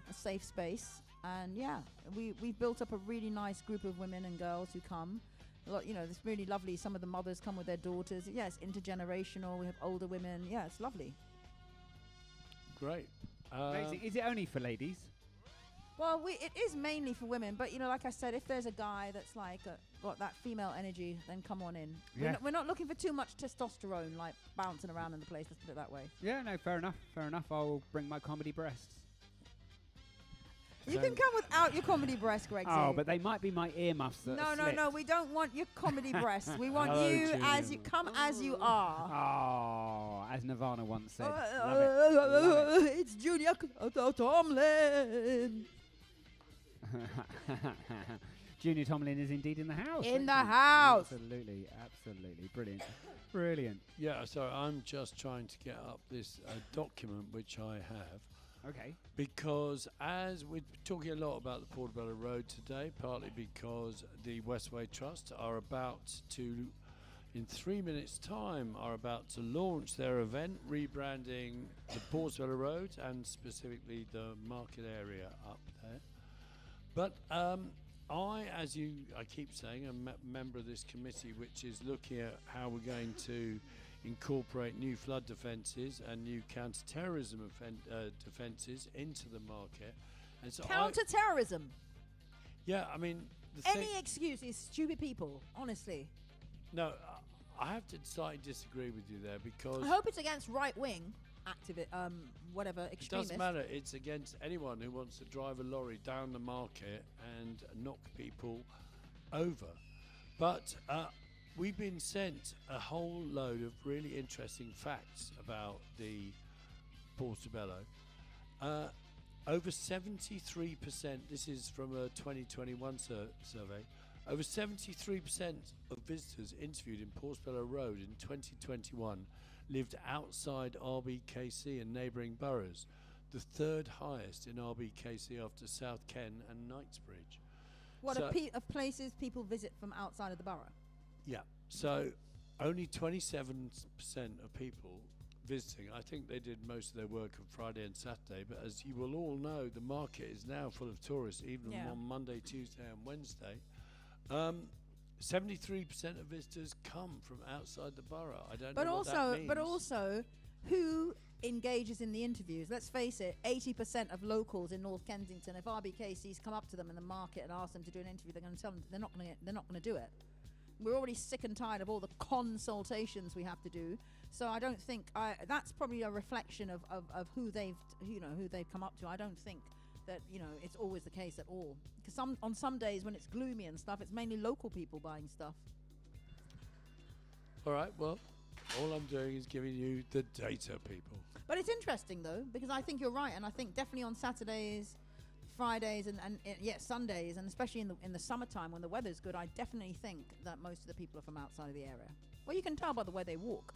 a safe space. And yeah, we've built up a really nice group of women and girls who come. A lot, it's really lovely. Some of the mothers come with their daughters. Yeah, it's intergenerational. We have older women. Yeah, it's lovely. Great. Amazing. Is it only for ladies? Well, it is mainly for women, but like I said, if there's a guy that's like got that female energy, then come on in. Yeah. We're not looking for too much testosterone, like bouncing around in the place. Let's put it that way. Yeah, no, fair enough. I'll bring my comedy breasts. You can come without your comedy breasts, Greg. Oh, but they might be my earmuffs that are No. slipped. We don't want your comedy breasts. We want Hello, you as Junior. you come as you are. Oh, as Nirvana once said. Love it. It's Junior Tomlin Junior Tomlin is indeed in the house. in the isn't he? house. Absolutely. Brilliant. Yeah, so I'm just trying to get up this document which I have. Okay. Because as we're talking a lot about the Portobello Road today, partly because the Westway Trust are about to, in 3 minutes' time, are about to launch their event rebranding the Portobello Road and specifically the market area up there. But I keep saying, am a member of this committee which is looking at how we're going to incorporate new flood defences and new counter-terrorism defences into the market. And so Counter-terrorism. yeah, I mean, Any excuse is stupid people, honestly. No, I have to slightly disagree with you there because I hope it's against right-wing whatever it extremists. doesn't matter. It's against anyone who wants to drive a lorry down the market and knock people over. But we've been sent a whole load of really interesting facts about the Portobello. Over 73%, this is from a 2021 survey, over 73% of visitors interviewed in Portobello Road in 2021 lived outside RBKC and neighbouring boroughs, the third highest in RBKC after South Ken and Knightsbridge. What of places people visit from outside of the borough? Yeah, so only 27% of people visiting. I think they did most of their work on Friday and Saturday, but as you will all know, the market is now full of tourists, even on Monday, Tuesday and Wednesday. 73% of visitors come from outside the borough. I don't know what that means. But also, who engages in the interviews? Let's face it, 80% of locals in North Kensington, if RBKC's come up to them in the market and ask them to do an interview, they're going to tell them they're not going to do it. We're already sick and tired of all the consultations we have to do. So I don't think that's probably a reflection of who they've come up to. I don't think that it's always the case at all. Because on some days when it's gloomy and stuff, it's mainly local people buying stuff. All right, well, all I'm doing is giving you the data, people. But it's interesting though, because I think you're right, and I think definitely on Saturdays, Fridays, and Sundays, and especially in the summertime when the weather's good, I definitely think that most of the people are from outside of the area. Well, you can tell by the way they walk.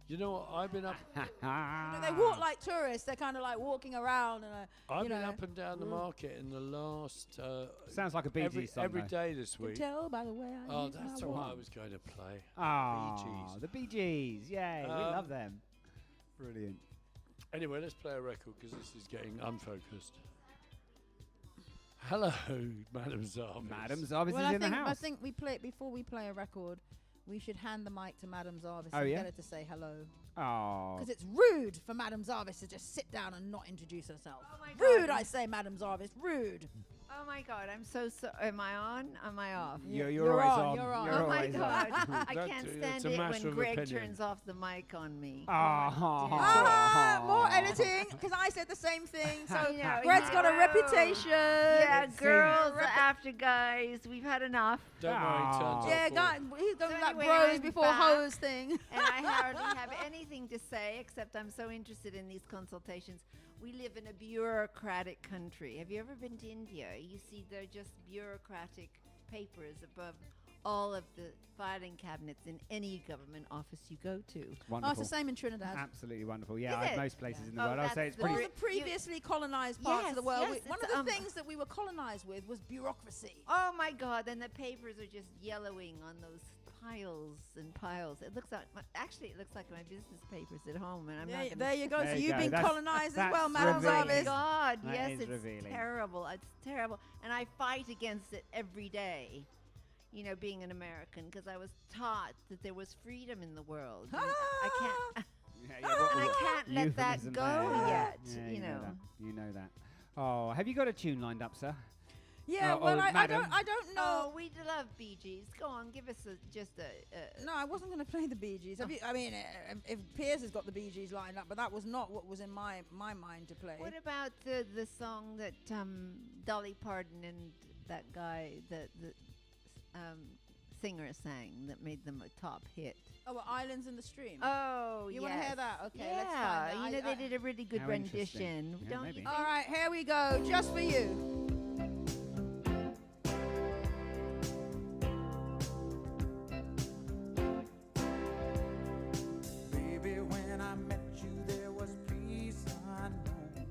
You know what? I've been up. They walk like tourists. They're kind of like walking around. And I've been up and down the market in the last. Sounds like a Bee Gees song. Every day this week. Tell by the way I use that's my what walk. I was going to play. Ah, Bee Gees. the Bee Gees. Yay, we love them. Brilliant. Anyway, let's play a record because this is getting unfocused. Hello, Madam Zarvis. Madam Zarvis Well, is in the house. I think before we play a record, we should hand the mic to Madam Zarvis Oh, and yeah? get her to say hello. Oh. Because it's rude for Madam Zarvis to just sit down and not introduce herself. Oh my Rude, God. I say, Madam Zarvis. Rude. Oh my God, I'm so Am I on? Am I off? You're always on. You're on. You're Oh my always on. God, I That- can't it's stand a it matter when of Greg opinion. turns off the mic on me. More editing, because I said the same thing. So I know, Greg's you got a know. reputation. Yeah, It girls seems- are after guys. We've had enough. Don't worry, turns off. Yeah, all- God, he's done So that anyway, bros I'm before back. hoes thing. And I hardly have anything to say except I'm so interested in these consultations. We live in a bureaucratic country. Have you ever been to India? You see, they're just bureaucratic papers above all of the filing cabinets in any government office you go to. Oh, it's Wonderful. the same in Trinidad. Absolutely wonderful. Yeah, Is it? most places Yeah. in the Oh, world. I'll say that's it's the pretty. All re- the previously colonized parts of the world. Yes, One of it's, the things that we were colonized with was bureaucracy. Oh my God! And the papers are just yellowing on those piles and piles. It looks like it looks like my business papers at home, and I'm not. Gonna There you go. There So you you've go. been That's- colonized as well, that's Madam Oh my revealing. Zarvis. God! That Yes, is it's revealing. terrible. It's terrible, and I fight against it every day. You know, being an American, because I was taught that there was freedom in the world. And I can't. Yeah, And I can't let that euphemism go there. yet. Yeah, you know. that. You know that. Oh, have you got a tune lined up, sir? Yeah, Oh, well, oh, I madam. don't Oh, know. we love Bee Gees. Go on, give us just a. No, I wasn't going to play the Bee Gees. I mean, if Piers has got the Bee Gees lined up, but that was not what was in my mind to play. What about the song that Dolly Parton and that guy, the singer sang that made them a top hit? Oh, well, Islands in the Stream. Oh, You wanna hear that? Okay, yeah, let's find that. you know I- they did a really good How interesting. rendition. Yeah, Don't maybe. you All think? right, here we go, just for you. Baby, when I met you, there was peace unknown.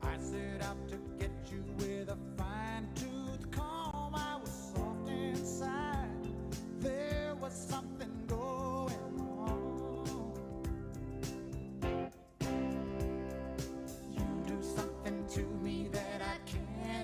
I set out to get you with a fine-tooth comb. I was soft inside. There was something going on. You do something to me that I can't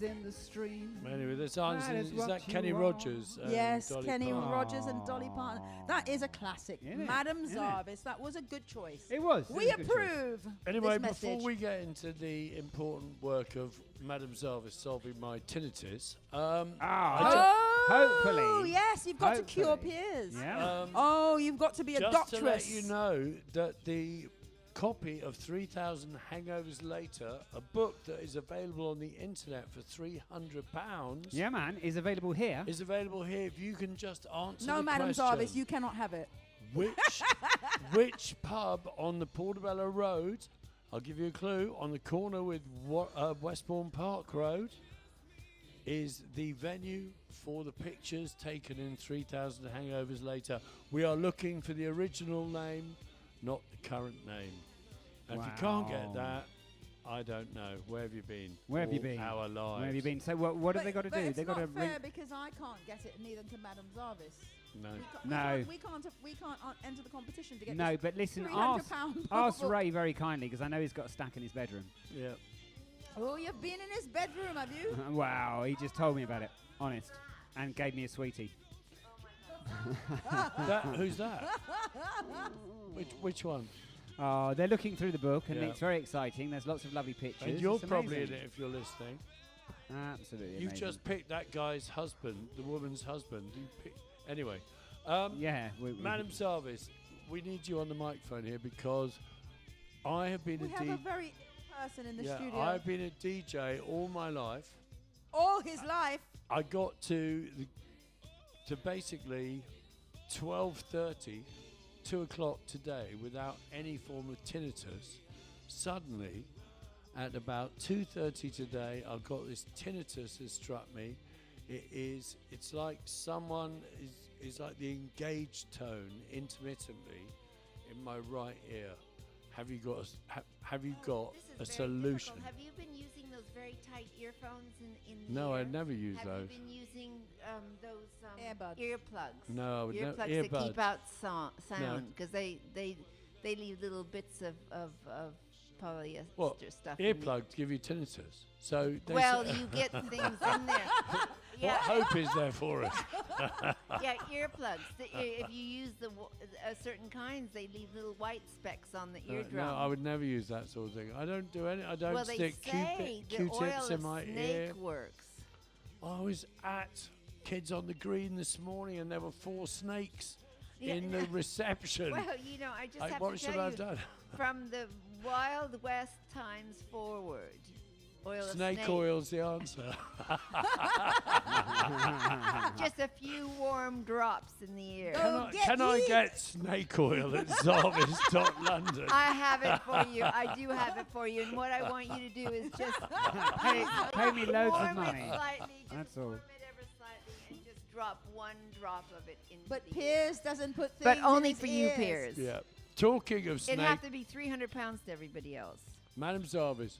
in the stream. Anyway, this answer That is is what that you Kenny are. Rogers? And Yes, Dolly Kenny Parton? Rogers and Dolly Parton. That is a classic. Isn't it? Madame Isn't it? Zarvis, that was a good choice. It was. We approve. Anyway, this before message. we get into the important work of Madame Zarvis solving my tinnitus, Hopefully. Oh, yes, you've got to cure Hopefully. Piers. Yeah. Oh, you've got to be a just doctress. to let you know that the copy of 3,000 Hangovers Later, a book that is available on the internet for £300, Yeah, man, is available here. is available here. If you can just answer No, the Madame question, Zarvis, you cannot have it. which pub on the Portobello Road, I'll give you a clue, on the corner with Westbourne Park Road, is the venue for the pictures taken in 3,000 Hangovers Later. We are looking for the original name, not the current name. And if you can't get that, I don't know. Where have you been? Where have you All been? Our lives. Where have you been? So what have they got to do? It's They got to not fair because I can't get it, neither can Madame Zarvis. No. We can't enter the competition to get No, this but listen, £300 ask book. Ray very kindly, because I know he's got a stack in his bedroom. Yeah. Oh, you've been in his bedroom, have you? Wow, he just told me about it, honest, and gave me a sweetie. Who's that? Which one? Oh, they're looking through the book, and Yeah. it's very exciting. There's lots of lovely pictures. And you're It's probably in amazing. it if you're listening. Absolutely. You've amazing. just picked that guy's husband, the woman's husband. Anyway, Yeah. Madame Zarvis, we need you on the microphone here because I have been We have a very person in the studio. I've been a DJ all my life. All his life. I got to basically 12:30, 2 o'clock today without any form of tinnitus. Suddenly, at about 2:30 today, I've got this tinnitus has struck me. It's like someone is like the engaged tone intermittently in my right ear. Have you got a This is very solution? difficult. Have you been using those very tight earphones in the No, ear? I'd never use Have those. you been using those Earbuds. earplugs? No, I would earplugs that earbuds. keep out sound because they leave little bits of polyester What? stuff. in the- Earplugs give you tinnitus. So they Well, say- you get things in there. what Yeah, hope is there for us? yeah, earplugs. If you use certain kinds, they leave little white specks on the eardrum. No, I would never use that sort of thing. I don't do any. I don't well, they stick say the Q-tips oil in of my snake ear. works. I was at Kids on the Green this morning, and there were 4 snakes Yeah. in the reception. Well, I just have what to should tell I you, have done? from the Wild West times forward, oil of Snake oil's the answer. Just a few warm drops in the ear. Can I get snake oil at Zarvis.London? I have it for you. I do have it for you. And what I want you to do is just Pay me loads of warm money. it slightly. Just That's all. warm it ever slightly and just drop one drop of it into But the ear. Piers doesn't put things But in only his for you, ears. Piers. Yeah. Talking of It'd snake, have to be 300 pounds to everybody else. Madame Zarvis.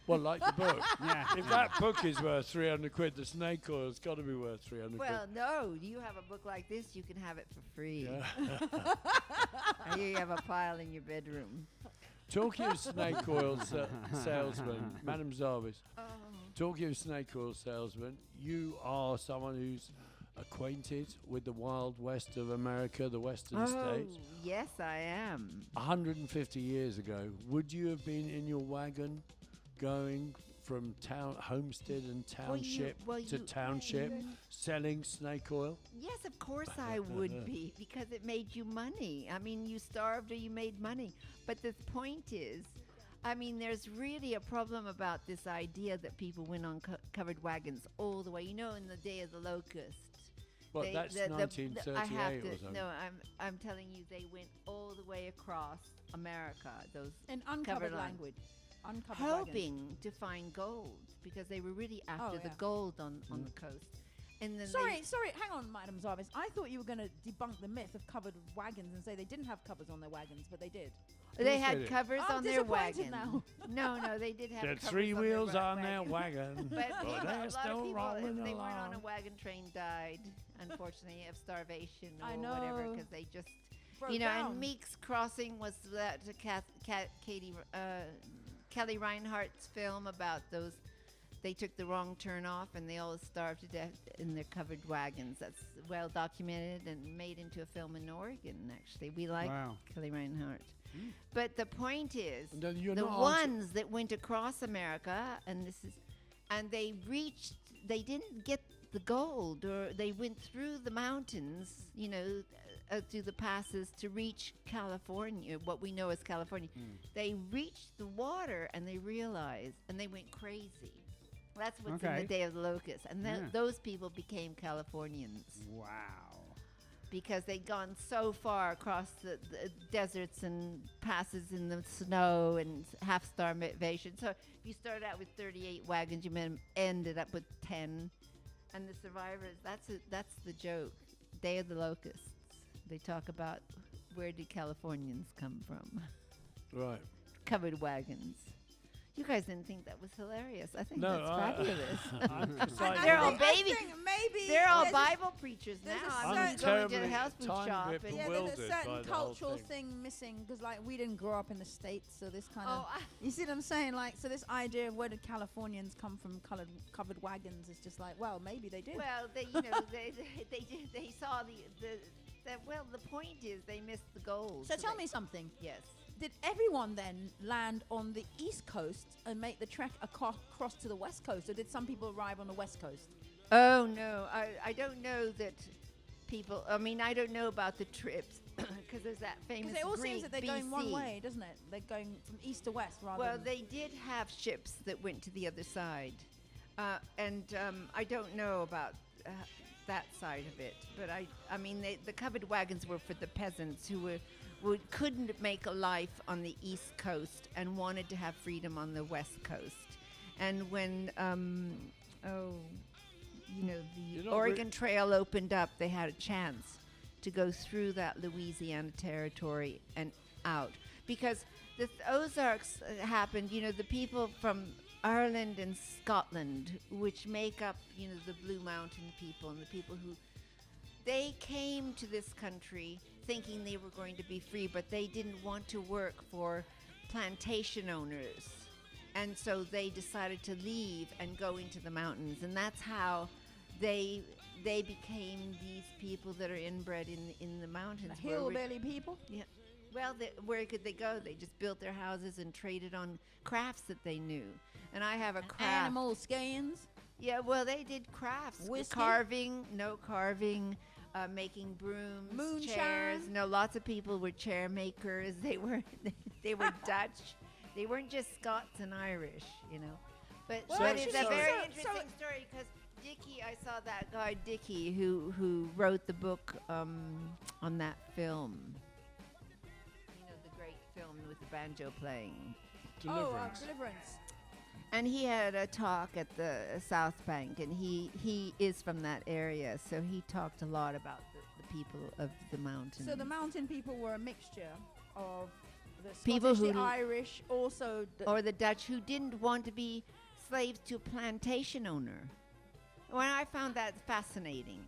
Well, like the book. Yeah. If that book is worth 300 quid, the snake oil's got to be worth 300 Well, no. You have a book like this, you can have it for free. quid. And you have a pile in your bedroom. Talking of snake oil salesman, Madame Zarvis. Oh. Talking of snake oil salesman, you are someone who's acquainted with the Wild West of America, the Western states. Yes, I am. 150 years ago, would you have been in your wagon going from homestead and township to township selling snake oil? Yes, of course I would be, because it made you money. I mean, you starved or you made money. But the point is, I mean, there's really a problem about this idea that people went on covered wagons all the way. You know, in the day of the locust. Well, that's I 1938 have or to, something. no, I'm telling you, they went all the way across America. Those In uncovered land. language. Uncovered wagons. hoping to find gold, because they were really after the yeah. gold on the coast. And then Sorry, hang on, Madam Zarvis. I thought you were going to debunk the myth of covered wagons and say they didn't have covers on their wagons, but they did. they said had it? covers I'm on their disappointed wagon. now. No, they did have There are covers 3 on wheels their on their wagon. wagon. But but people, a they're lot still of people, rolling if they weren't on a along. wagon train, died, unfortunately, of starvation or I whatever, know. because they just, Broke and down. Meek's Crossing was that Kelly Reinhardt's film about those. they took the wrong turn off and they all starved to death in their covered wagons. That's well documented and made into a film in Oregon, actually. We like Kelly Reinhardt. But the point is, the ones that went across America, and they didn't get the gold, or they went through the mountains, through the passes to reach California, what we know as California. They reached the water and they realized, and they went crazy. That's what's in the Day of the Locust. And those people became Californians. Wow. Because they'd gone so far across the deserts and passes in the snow and half starvation. So if you started out with 38 wagons, you ended up with 10. And the survivors, that's the joke. Day of the Locusts. They talk about where did Californians come from. Right. Covered wagons. You guys didn't think that was hilarious. I think that's fabulous. They're all babies. They're all Bible preachers now. I'm going to the health food shop. Bit there's a certain by the cultural thing missing, because we didn't grow up in the States, so this kind of you see what I'm saying? So this idea of where did Californians come from, covered wagons, is just well, maybe they did. Well, they did. They saw the point is they missed the gold. So tell me something. Yes. Did everyone then land on the East Coast and make the trek across to the West Coast, or did some people arrive on the West Coast? Oh, no. I don't know that people... I mean, I don't know about the trips, because there's that famous Because it all Greek seems that they're BC. going one way, doesn't it? They're going from east to west rather Well, than... they did have ships that went to the other side. I don't know about that side of it. But I mean, the covered wagons were for the peasants who couldn't make a life on the East Coast and wanted to have freedom on the West Coast. And when, the Oregon Trail opened up, they had a chance to go through that Louisiana territory and out. Because the Ozarks happened, the people from Ireland and Scotland, which make up, the Blue Mountain people and the people who, they came to this country thinking they were going to be free, but they didn't want to work for plantation owners. And so they decided to leave and go into the mountains. And that's how they became these people that are inbred in the mountains. The hillbilly people? Yeah. Well, where could they go? They just built their houses and traded on crafts that they knew. And I have a craft. Animal skins? Yeah, well, they did crafts. Whiskey? Carving, making brooms, Moonshine? chairs. No, lots of people were chair makers. They were Dutch. They weren't just Scots and Irish, But, it's a very interesting story, because Dickie, I saw that guy Dickie who wrote the book on that film. The great film with the banjo playing. Deliverance. And he had a talk at the South Bank, and he is from that area, so he talked a lot about the people of the mountains. So the mountain people were a mixture of the people Scottish, the Irish, also... or the Dutch, who didn't want to be slaves to a plantation owner. Well, I found that fascinating,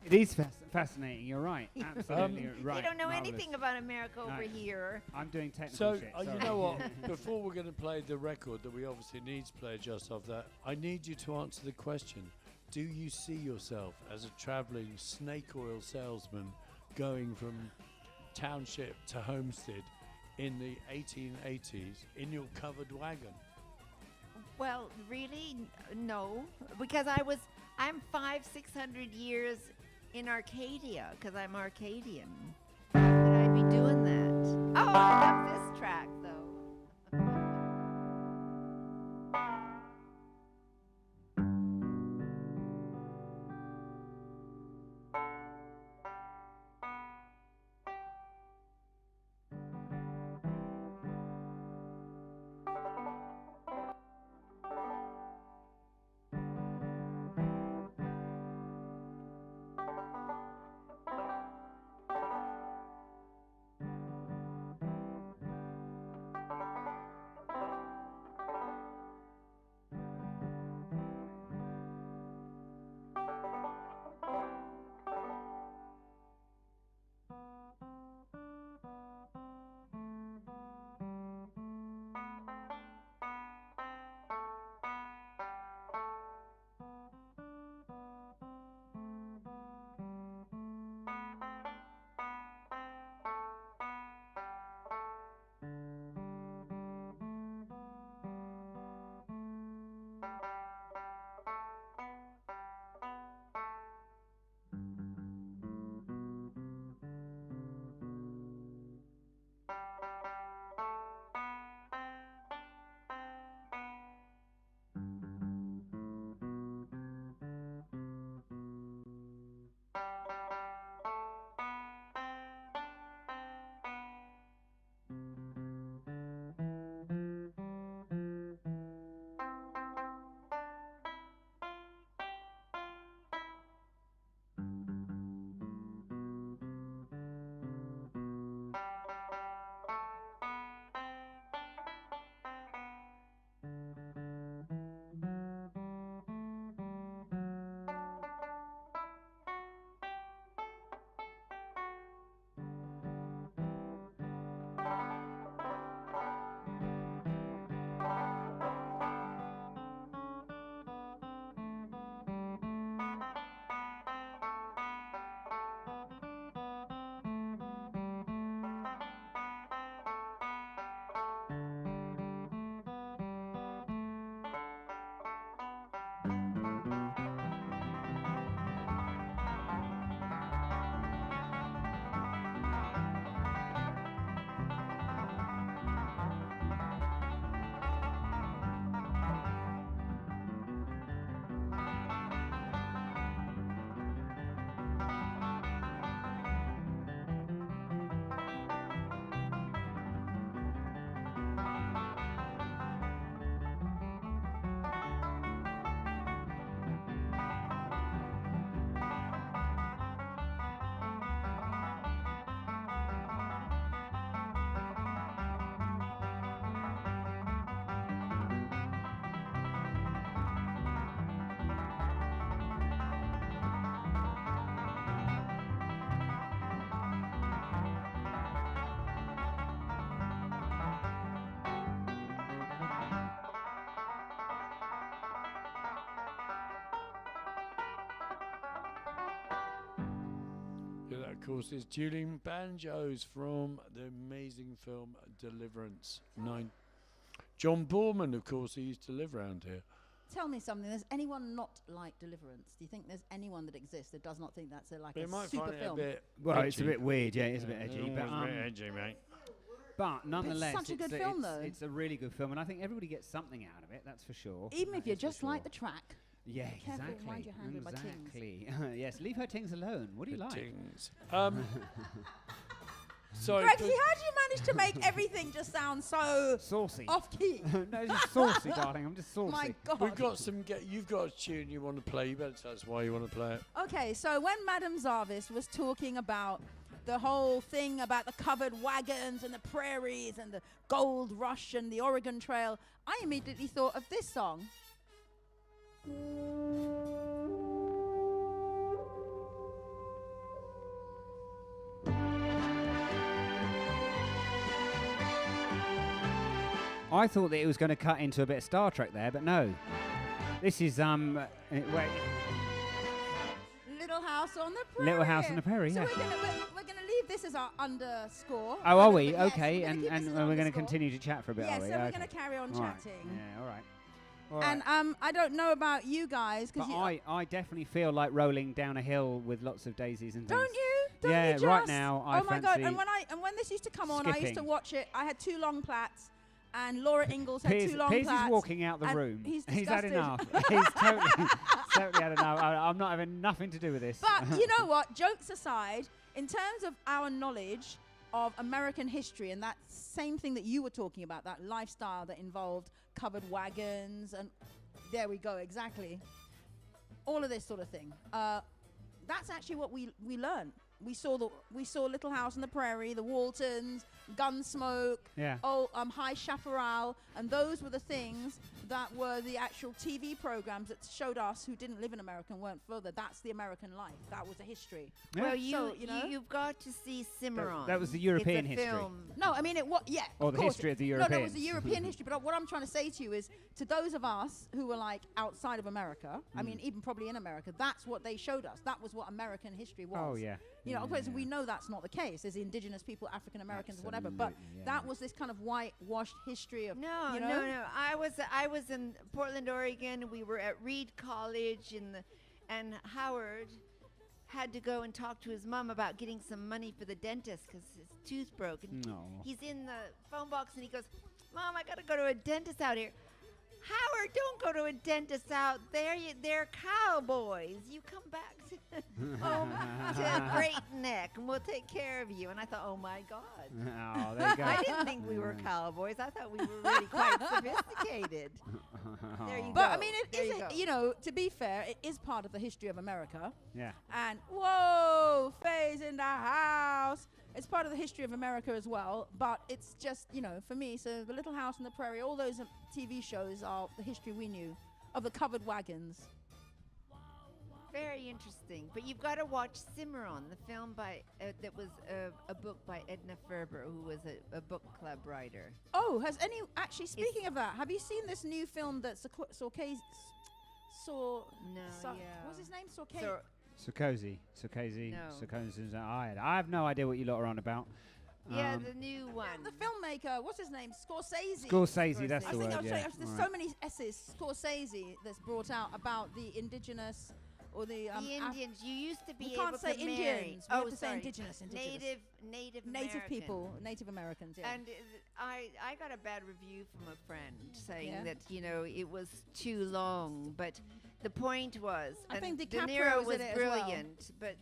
It is fascinating. You're right. Absolutely right. They don't know Marvelous. anything about America over here. I'm doing technical So, shit. you know what? Before we're going to play the record that we obviously need to play just off that, I need you to answer the question. Do you see yourself as a travelling snake oil salesman going from township to homestead in the 1880s in your covered wagon? Well, really, no, because I'm 500-600 years in Arcadia, because I'm Arcadian. Why would I be doing that? Oh, I love this track, though. course, is dueling banjos from the amazing film Deliverance. John Borman, of course, he used to live around here. Tell me something. Does anyone not like Deliverance? Do you think there's anyone that exists that does not think that's a They a might super find it film? a bit Well, edgy. it's a bit weird, yeah, it's a bit edgy. It's But, a bit edgy, mate. but nonetheless, such a good film, though. It's a really good film, and I think everybody gets something out of it, that's for sure. Even if That you is for just like sure. the track. Yeah, careful, exactly. mind your hand with my tings. Exactly. Yes, leave her tings alone. What do you The like? tings. Sorry, Greg, see, how do you manage to make everything just sound so Saucy. off key? No, it's just saucy, darling. I'm just saucy. My God. we've got some. You've got a tune you want to play. You better tell us why you want to play it. Okay, so when Madame Zarvis was talking about the whole thing about the covered wagons and the prairies and the gold rush and the Oregon Trail, I immediately thought of this song. I thought that it was going to cut into a bit of Star Trek there, but no. This is wait, Little House on the Prairie. Little House on the Prairie. So Yeah. we're gonna leave this as our underscore. Oh, are we? Yes, Okay, we're gonna keep this and as we're going to underscore. continue to chat for a bit, Yeah, are we? so we're Okay. going to carry on All right. chatting. Yeah, all right. All And right. I don't know about you guys, But because I definitely feel like rolling down a hill with lots of daisies and things. don't you? Don't Yeah, you right just? now I Oh my God! fancy And when this used to come on, I used to skipping. watch it. I had 2 long plats, and Laura Ingalls had Piers, 2 long Piers plats. is walking out the and room. he's had disgusted. enough. He's totally had enough. I'm not having nothing to do with this. But you know what? Jokes aside, in terms of our knowledge of American history and that same thing that you were talking about, that lifestyle that involved covered wagons and there we go, exactly. All of this sort of thing. That's actually what we learned. We saw Little House on the Prairie, the Waltons, Gunsmoke, Yeah. High Chaparral, and those were the things that were the actual TV programs that showed us who didn't live in America and weren't further. That's the American life. That was the history. Yeah. Well, So, you know? you've got to see Cimarron. that was the European it's a history. Film. No, I mean yeah. Or of the course history of the No, it was the Europeans. European history. But what I'm trying to say to you is, to those of us who were like outside of America, I mean, even probably in America, that's what they showed us. That was what American history was. Oh yeah. You know, Yeah, of course, yeah. we know that's not the case. There's indigenous people, African Americans, whatever. But Absolutely, yeah. that was this kind of whitewashed history of No, you know? no. I was in Portland, Oregon. We were at Reed College, and Howard had to go and talk to his mom about getting some money for the dentist because his tooth broke. And No. he's in the phone box and he goes, "Mom, I gotta go to a dentist out here." Howard, don't go to a dentist out there. They're cowboys. You come back to Great Neck and we'll take care of you. And I thought, oh my God. Oh, there you go. I didn't think we were cowboys. I thought we were really quite sophisticated. There you go. But I mean, There you go. to be fair, it is part of the history of America. Yeah. And whoa, Faye's in the house. It's part of the history of America as well. But it's just, for me, so the Little House on the Prairie, all those TV shows are the history we knew of the covered wagons. Very interesting. But you've got to watch Cimarron, the film that was a book by Edna Ferber, who was a book club writer. Oh, actually, speaking of that, have you seen this new film that Sorkase No, yeah. What's his name? Sorkase? Sukosi. No. I have no idea what you lot are on about. Yeah, the new one. The filmmaker, what's his name? Scorsese. Scorsese, that's I the think word. I'll Yeah. show you, there's All so right. many S's, Scorsese, that's brought out about the indigenous or the The Indians. You used to be we able can't say to marry. Indians. We Oh, have to say sorry. indigenous. Native Native people, American. Native Americans. Yeah. And I got a bad review from a friend saying Yeah. that it was too long. But the point was, I and think De DiCaprio Niro was in was it as well. brilliant. But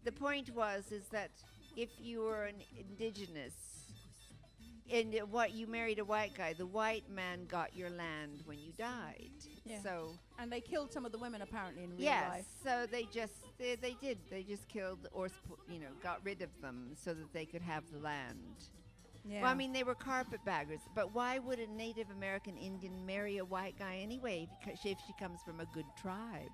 the point is that if you were an indigenous and what you married a white guy, the white man got your land when you died. Yeah. So And they killed some of the women apparently in real yes, life. so they just killed or got rid of them so that they could have the land. Yeah. Well, I mean, they were carpetbaggers, but why would a Native American Indian marry a white guy anyway? Because if she comes from a good tribe.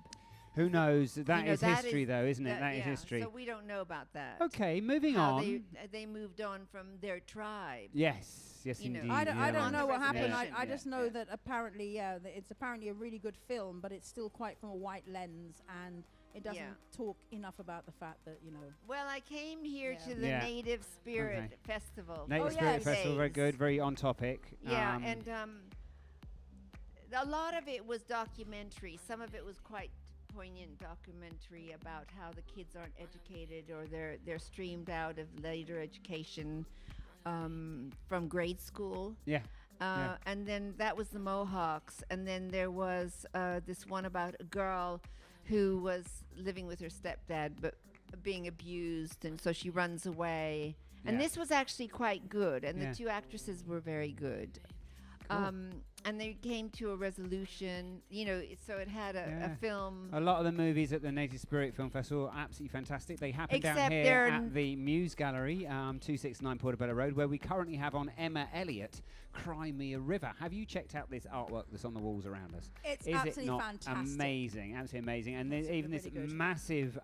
Who knows? That is that history, though, isn't it? That is yeah, history. So we don't know about that. Okay, moving How on. they moved on from their tribe. Yes. yes, you know, indeed. I yeah. don't know what happened. reservation. I just know that apparently, that it's apparently a really good film, but it's still quite from a white lens, and it doesn't Yeah. talk enough about the fact that, Well, I came here Yeah. to the Yeah. Native Spirit Okay. Festival. Native Oh, Spirit yes. Festival, very days. good, very on topic. Yeah, and a lot of it was documentary. Some of it was quite poignant documentary about how the kids aren't educated, or they're streamed out of later education from grade school. yeah. Yeah. And then that was the Mohawks, and then there was this one about a girl who was living with her stepdad but being abused, and so she runs away. And Yeah. this was actually quite good, and Yeah. the two actresses were very good. And they came to a resolution, so it had Yeah. a film. A lot of the movies at the Native Spirit Film Festival are absolutely fantastic. They happen down Except here they're at the Muse Gallery, 269 Portobello Road, where we currently have on Emma Elliott, Cry Me a River. Have you checked out this artwork that's on the walls around us? it's Is absolutely it not fantastic. amazing? Absolutely amazing. And there's Absolutely even this really good. massive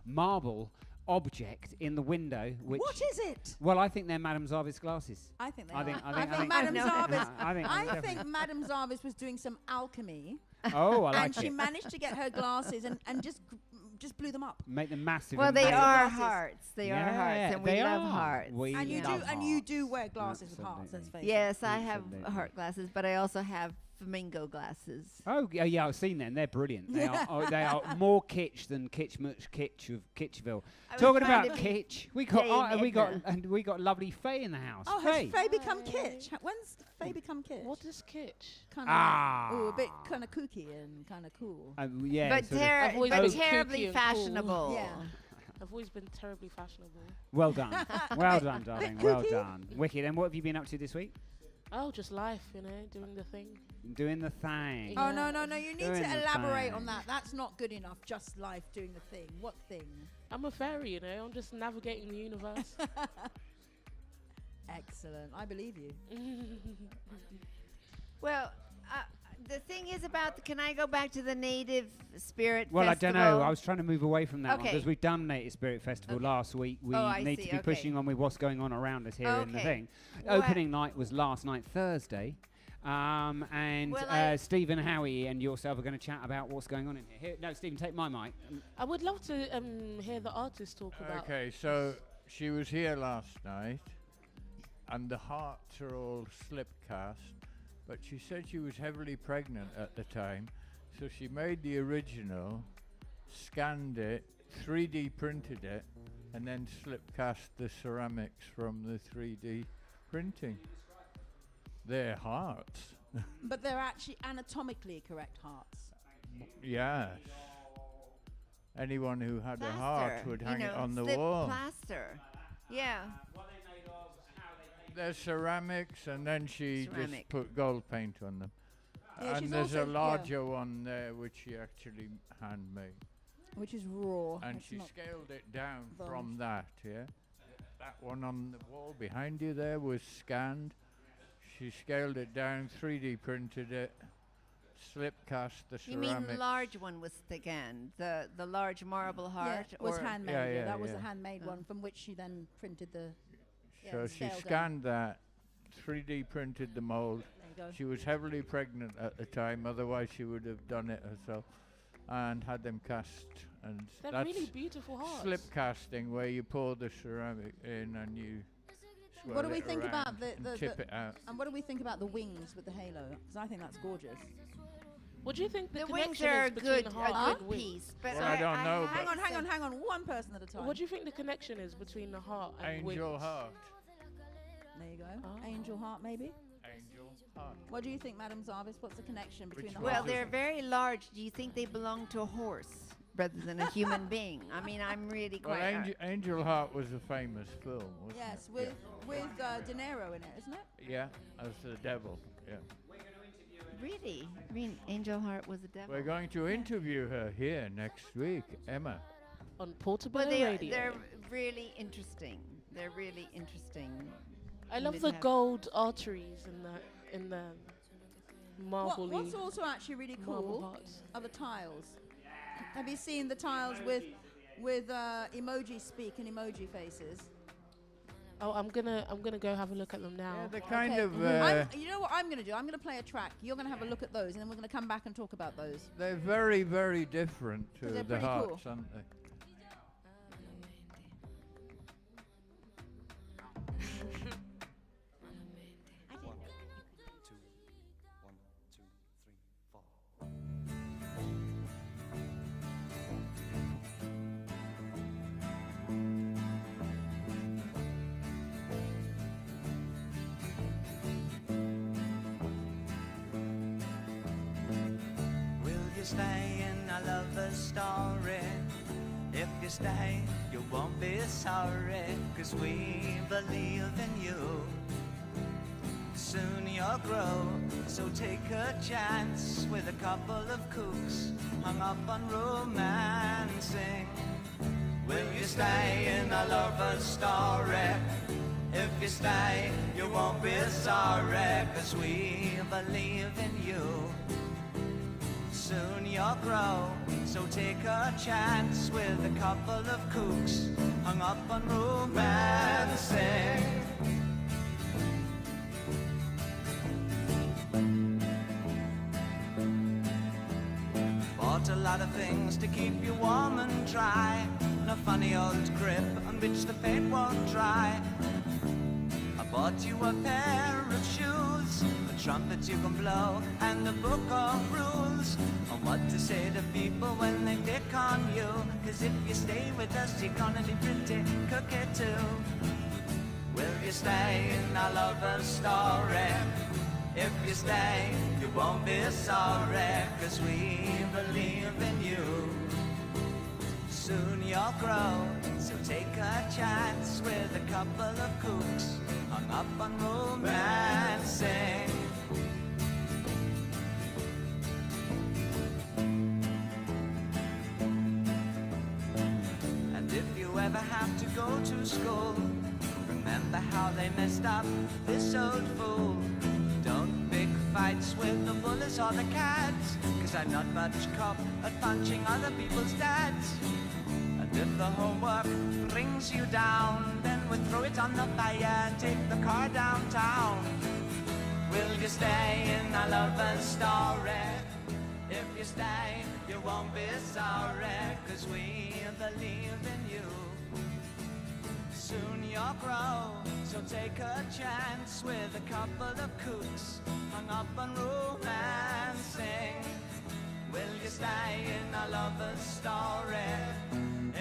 marble object in the window. Which What is it? Well, I think they're Madame Zarvis glasses. I think they I are. think- I I think- think I Madame think- Zarvis. I I think Madame Zarvis was doing some alchemy, Oh, I like and she it. managed to get her glasses and just blew them up. Make them massive. Well, and they massive. are Glasses. hearts. They are Yeah, hearts, and we they love are. hearts. We And you love do, and you do hearts. wear glasses with hearts. Let's face it. Yes, I have Absolutely. heart glasses, but I also have flamingo glasses. Oh yeah, I've seen them. They're brilliant. They are more kitsch than kitsch much kitsch of Kitschville. I was Talking trying about to be kitsch, we got Dame Edna. we got lovely Faye in the house. Oh, Faye. has Faye become kitsch? When's Faye become kitsch? What is kitsch? Kind of, Ah. a bit kind of kooky and kind of cool. Yeah, but sort of- I've always but been terribly kooky and cool. fashionable. Yeah. I've always been terribly fashionable. well done, well done, darling, well kooky. done. Wicked. And what have you been up to this week? Oh, just life, doing the thing. Doing the thing. Yeah. Oh no! You need Doing to the elaborate thing. on that. That's not good enough. Just life doing the thing. What thing? I'm a fairy, I'm just navigating the universe. Excellent. I believe you. Well, the thing is about can I go back to the Native Spirit Well, Festival? I don't know. I was trying to move away from that one Okay. because we've done Native Spirit Festival Okay. last week. We Oh, I need see, to be okay. pushing on with what's going on around us here in the Okay. thing. Well, Opening night was last night, Thursday. And Well, Stephen, Howie, and yourself are going to chat about what's going on in here. No, Stephen, take my mic. I would love to hear the artist talk about. Okay, so she was here last night, and the hearts are all slip cast, but she said she was heavily pregnant at the time, so she made the original, scanned it, 3D printed it, and then slip cast the ceramics from the 3D printing. They're hearts. But they're actually anatomically correct hearts. Yes. Anyone who had a heart plaster, would hang it on the slip wall. plaster. Yeah. They're ceramics, and then she Ceramic. just put gold paint on them. Yeah, she's And there's a also- yeah. larger one there which she actually handmade. Which is raw. And It's she not scaled it down varnished. from that, yeah? That one on the wall behind you there was scanned. She scaled it down, 3D printed it, slip cast the You mean ceramics. the large one was again the large marble heart? Yeah, was or handmade. Yeah, yeah, that was yeah. a handmade Oh. one from which she then printed the. So yeah, she scaled down. scanned that, 3D printed the mold. There you go. She was heavily pregnant at the time, otherwise she would have done it herself, and had them cast. And They're that's really beautiful hearts. slip casting, where you pour the ceramic in and you swirl What do we it think about around the- and the- tip the- it out. And what do we think about the wings with the halo? Because I think that's gorgeous. What do you think the The wings connection are is a between good, heart a and good wing? piece, but Well, I don't know, Hang but- on, hang on. One person at a time. What do you think the connection is between the heart and Angel wings? heart. There you go. Oh. Angel heart, maybe. Angel heart. What do you think, Madame Zarvis? What's the connection between Which the one? Well, heart? they're very large. Do you think they belong to a horse rather than a human being? I mean, I'm really Well, quite. Angel Heart was a famous film, wasn't Yes, it? with De Niro in it, isn't it? Yeah, as the devil. Yeah. Really? I mean, Angel Heart was a devil. We're going to interview her here next week, Emma. On Portobello But Radio. they're really interesting. They're really interesting. I You love didn't the have- gold arteries in the marbly What's also actually really marble cool hearts. are the tiles. Have you seen the tiles with emoji speak and emoji faces? Oh, I'm gonna go have a look at them now. Yeah, they're kind Okay. of. You know what I'm going to do? I'm going to play a track. You're going to have a look at those, and then we're going to come back and talk about those. They're very, very different to They're the pretty Hearts, cool. aren't they? Will you stay in a lover's story? If you stay, you won't be sorry, 'cause we believe in you. Soon you'll grow, so take a chance with a couple of kooks hung up on romancing. Will you stay in a lover's story? If you stay, you won't be sorry, 'cause we believe in you. Soon you'll grow, so take a chance with a couple of kooks hung up on romancing. Bought a lot of things to keep you warm and dry, and a funny old crib on which the paint won't dry. I bought you a pair of shoes, a trumpet you can blow, and a book of rules on what to say to people when they pick on you. 'Cause if you stay with us, you're gonna be pretty cookie too. Will you stay in our lover's story? If you stay, you won't be sorry, 'cause we believe in you. Soon you'll grow, so take a chance with a couple of kooks hung up on romancing. And if you ever have to go to school, remember how they messed up this old fool. Don't pick fights with the bullies or the cats, 'cause I'm not much cop at punching other people's dads. And if the homework brings you down, then we'll throw it on the fire and take the car downtown. Will you stay in a lover's story? If you stay, you won't be sorry, 'cause we believe in you. Soon you'll grow, so take a chance with a couple of kooks hung up on romancing. Will you stay in a lover's story?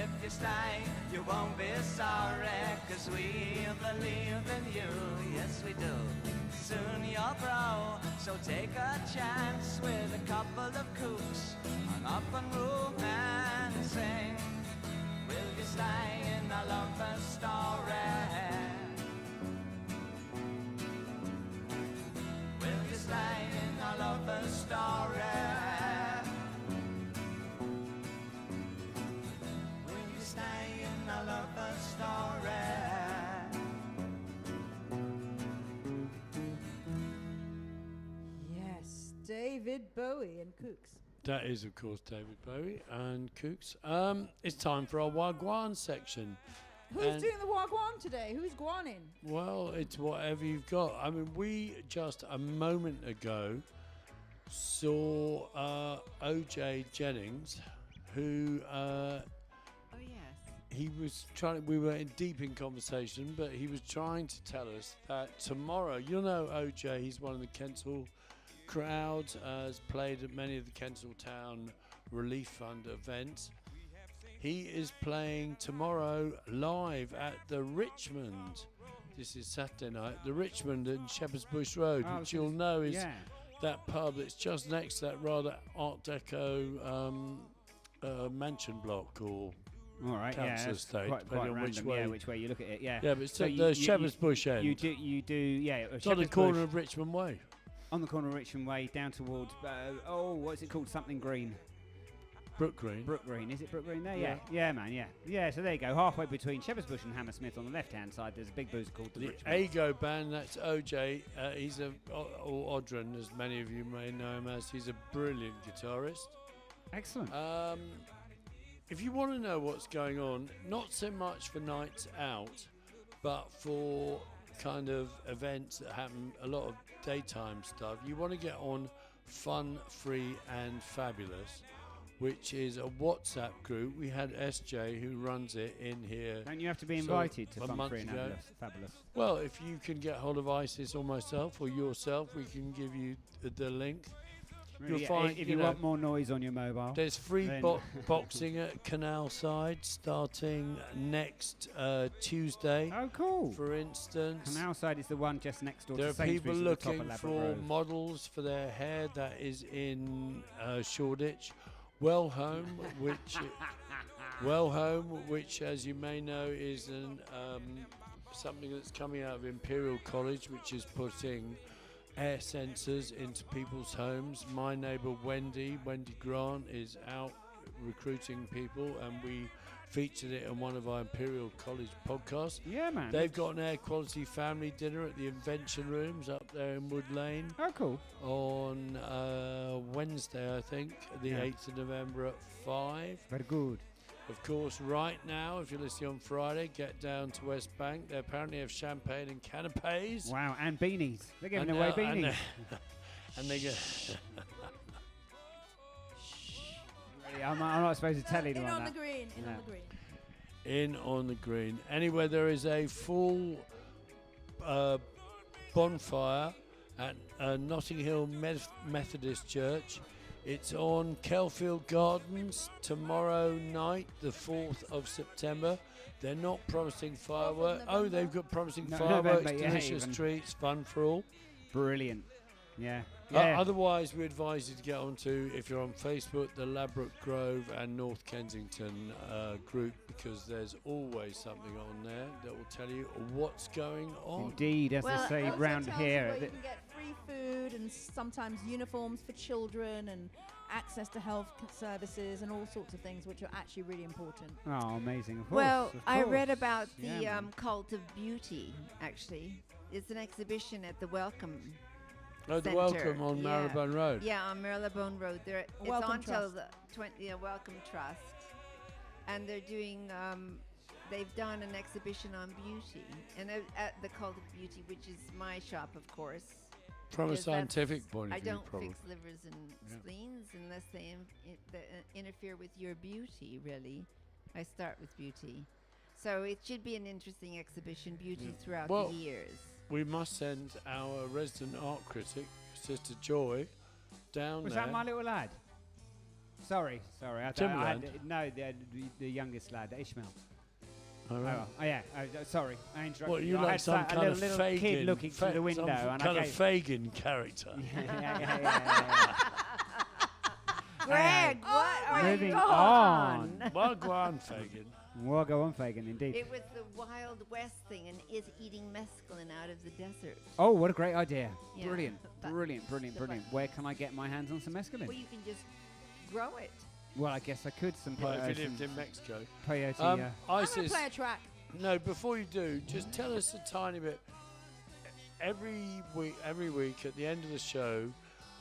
If you stay, you won't be sorry, 'cause we believe in you, yes we do. Soon you'll grow, so take a chance with a couple of kooks hung up on romancing. Will you stay in a lover's story? Will you stay in a lover's story? Will you stay in a lover's story? Yes, David Bowie and Kooks. That is, of course, David Bowie and Kooks. It's time for our Wagwan section. Who's And- doing the Wagwan today? Who's guaning? Well, it's whatever you've got. I mean, we just a moment ago saw O.J. Jennings, who Oh, yes. he was trying. We were deep in conversation, but he was trying to tell us that tomorrow, you'll know O.J. He's one of the Kensal crowd, has played at many of the Kensal Town Relief Fund events. He is playing tomorrow live at the Richmond. This is Saturday night. The Richmond in Shepherd's Bush Road, Oh, which so you'll know is yeah. that pub that's just next to that rather Art Deco mansion block or All right, yeah, council that's estate, quite depending on random, which way you look at it, yeah. Yeah, but it's So at you- the you- Shepherd's Bush end. You do, yeah. It's on the Shepherd's corner Bush, of Richmond Way. on the corner of Richmond Way, down towards what's it called? Something Green. Brook Green. Brook Green, is it Brook Green there? Yeah. Yeah, man, yeah. So there you go, halfway between Shepherd's Bush and Hammersmith on the left-hand side, there's a big booth called the The Richmond. Ago band, that's OJ. He's or Odrin, as many of you may know him as. He's a brilliant guitarist. Excellent. If you want to know what's going on, not so much for nights out, but for kind of events that happen, a lot of daytime stuff, you want to get on Fun, Free and Fabulous, which is a WhatsApp group. We had SJ who runs it in here. Don't you have to be invited to a Fun, month Free and ago. Fabulous? Well, if you can get hold of Isis or myself or yourself, we can give you the link. Really, You'll find, if you want more noise on your mobile. there's free then- boxing at Canal Side starting next Tuesday. Oh, cool. For instance, Canal Side is the one just next door there to are Sainsbury's people at the top of looking Ladbroke for Grove. models for their hair. That is in Shoreditch. Wellhome, which, as you may know, is something that's coming out of Imperial College, which is putting air sensors into people's homes. My neighbour Wendy Grant, is out recruiting people, and we featured it on one of our Imperial College podcasts. Yeah, man. They've got an air quality family dinner at the Invention Rooms up there in Wood Lane Oh, cool. on Wednesday, I think, the Yeah. 8th of November at 5. Very good. Of course, right now, if you're listening on Friday, get down to West Bank. They apparently have champagne and canapes. Wow, and beanies. They're giving And away now- and beanies. And they get Really, I'm not supposed to tell In anyone on the that. green. In on Yeah. the green. in on the green. Anyway, there is a full bonfire at Notting Hill Methodist Church. It's on Kelfield Gardens tomorrow night, the 4th of September. They're not promising fireworks. Oh, they've got promising No, fireworks, November, yeah, delicious even. treats, fun for all. Brilliant. Yeah. Otherwise, we advise you to get onto, if you're on Facebook, the Ladbroke Grove and North Kensington group, because there's always something on there that will tell you what's going on. Indeed, as Well, they say it also round tells you here. where you can get free food and sometimes uniforms for children and access to health services and all sorts of things, which are actually really important. Oh, amazing. Of course, Well, of I read course. about Yeah, the man. cult of beauty, actually. It's an exhibition at the Welcome Oh, the Centre. Welcome on Yeah. Marylebone Road. Yeah, on Marylebone Road. It's Welcome on till Trust. the Welcome Trust. And they're doing, they've done an exhibition on beauty. And at the Cult of Beauty, which is my shop, of course. From a because scientific point I of view, don't probably. fix livers and spleens unless they interfere with your beauty, really. I start with beauty. So it should be an interesting exhibition, beauty throughout Well, the years. We must send our resident art critic, Sister Joy, down Was there. that my little lad? Sorry. I Timberland? no, the youngest lad, Ishmael. All right. Oh, yeah. Sorry, I interrupted What, you you. I like had some a kind of little Fagin, kid looking through the window, some and kind I of gave. Fagin character. Yeah. Greg, what are Moving you on. Well, go on, Fagin. Well, go on, Fagin, indeed. It was the Wild West thing and is eating mescaline out of the desert. Oh, what a great idea. Yeah, Brilliant. but- Brilliant. but- Where can I get my hands on some mescaline? Well, you can just grow it. Well, I guess I could. Some Well, if you some lived in Mexico. peyote. I'm going Isis, to play a track. no, before you do, just tell us a tiny bit. Every week at the end of the show,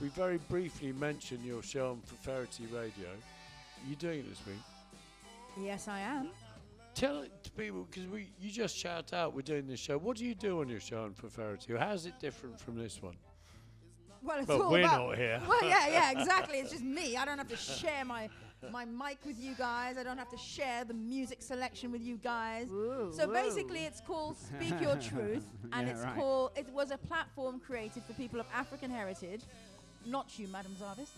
we very briefly mention your show on Profanity Radio. You doing it this week? Yes, I am. Tell it to people, because you just shout out we're doing this show. What do you do on your show on Profanity? How's it different from this one? Well, it's But all we're about. not here. Well, yeah, exactly. It's just me. I don't have to share my mic with you guys. I don't have to share the music selection with you guys. So basically, it's called Speak Your Truth, and Yeah, it's right. called. It was a platform created for people of African heritage, not you, Madam Zarvis.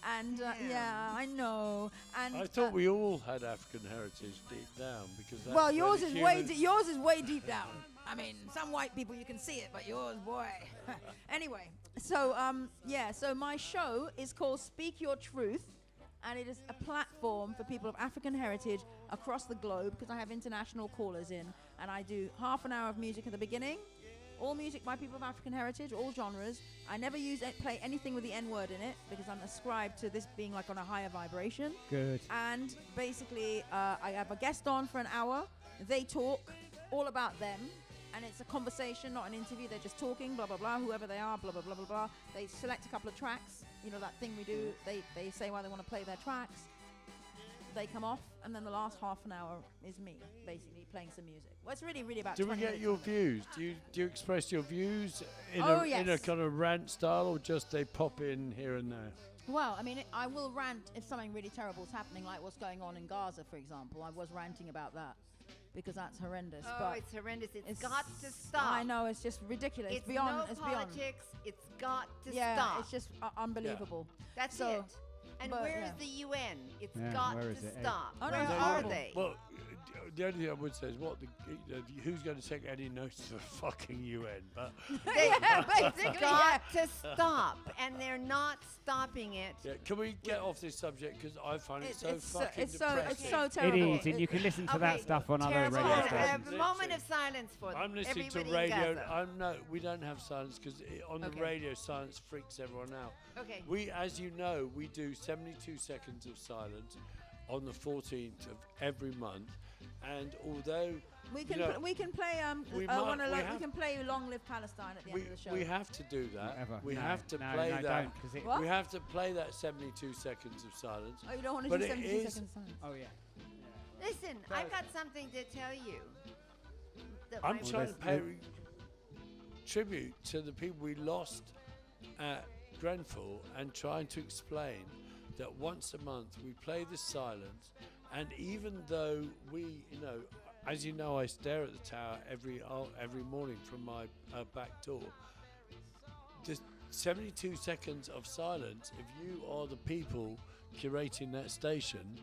And yeah, I know. And I thought we all had African heritage deep down because that's well, where yours the is way humans- yours is way deep down. I mean, some white people you can see it, but yours, boy. Anyway, so so my show is called Speak Your Truth, and it is a platform for people of African heritage across the globe because I have international callers in, and I do half an hour of music at the beginning. All music by people of African heritage, all genres. I never play anything with the N-word in it because I'm ascribed to this being like on a higher vibration. Good. And basically, I have a guest on for an hour. They talk all about them. And it's a conversation, not an interview. They're just talking, blah, blah, blah, whoever they are, blah, blah, blah, blah, blah. They select a couple of tracks. You know, that thing we do. They say why they want to play their tracks. they come off, and then the last half an hour is me basically playing some music. Well, it's really about. Do we 20 get minutes your of it. views? Do you express your views in Oh, in a yes. kind of rant style, or just they pop in here and there? Well, I mean, I will rant if something really terrible is happening, like what's going on in Gaza, for example. I was ranting about that because that's horrendous. Oh, but it's horrendous. It's got to stop. I know, it's just ridiculous. It's beyond. no it's beyond. politics. It's got to Yeah, stop. it's just unbelievable. That's So, it. And but, where's yeah. the UN? It's Yeah, got where to is it? stop. Oh, no, Where it's are horrible. they? Well, the only thing I would say is who's going to take any notice of the fucking UN? But It's got to stop, and they're not stopping it. yeah, can we get off this subject because I find it so fucking it's depressing. so It terrible. is, and you can listen to that Okay, stuff on other terrible. radio A stations. moment of silence for them. I'm listening to Everybody in radio. Gaza. We don't have silence because on Okay. the radio, silence freaks everyone out. Okay. We, as you know, we do 72 seconds of silence on the 14th of every month, and although We can you know, we can play we we have- can play Long Live Palestine at the end of the show. we have to do that. Whatever. We No, have to no, play no, that. don't, 'cause it- What? We have to play that 72 seconds of silence. Oh, you don't want to But do it 72 is- seconds silence. Oh yeah. Listen, I've got something to tell you. that I'm my- trying to there's- pay tribute to the people we lost at Grenfell and trying to explain that once a month we play the silence, and even though we, as you know, I stare at the tower every morning from my back door. The 72 seconds of silence, if you are the people curating that station,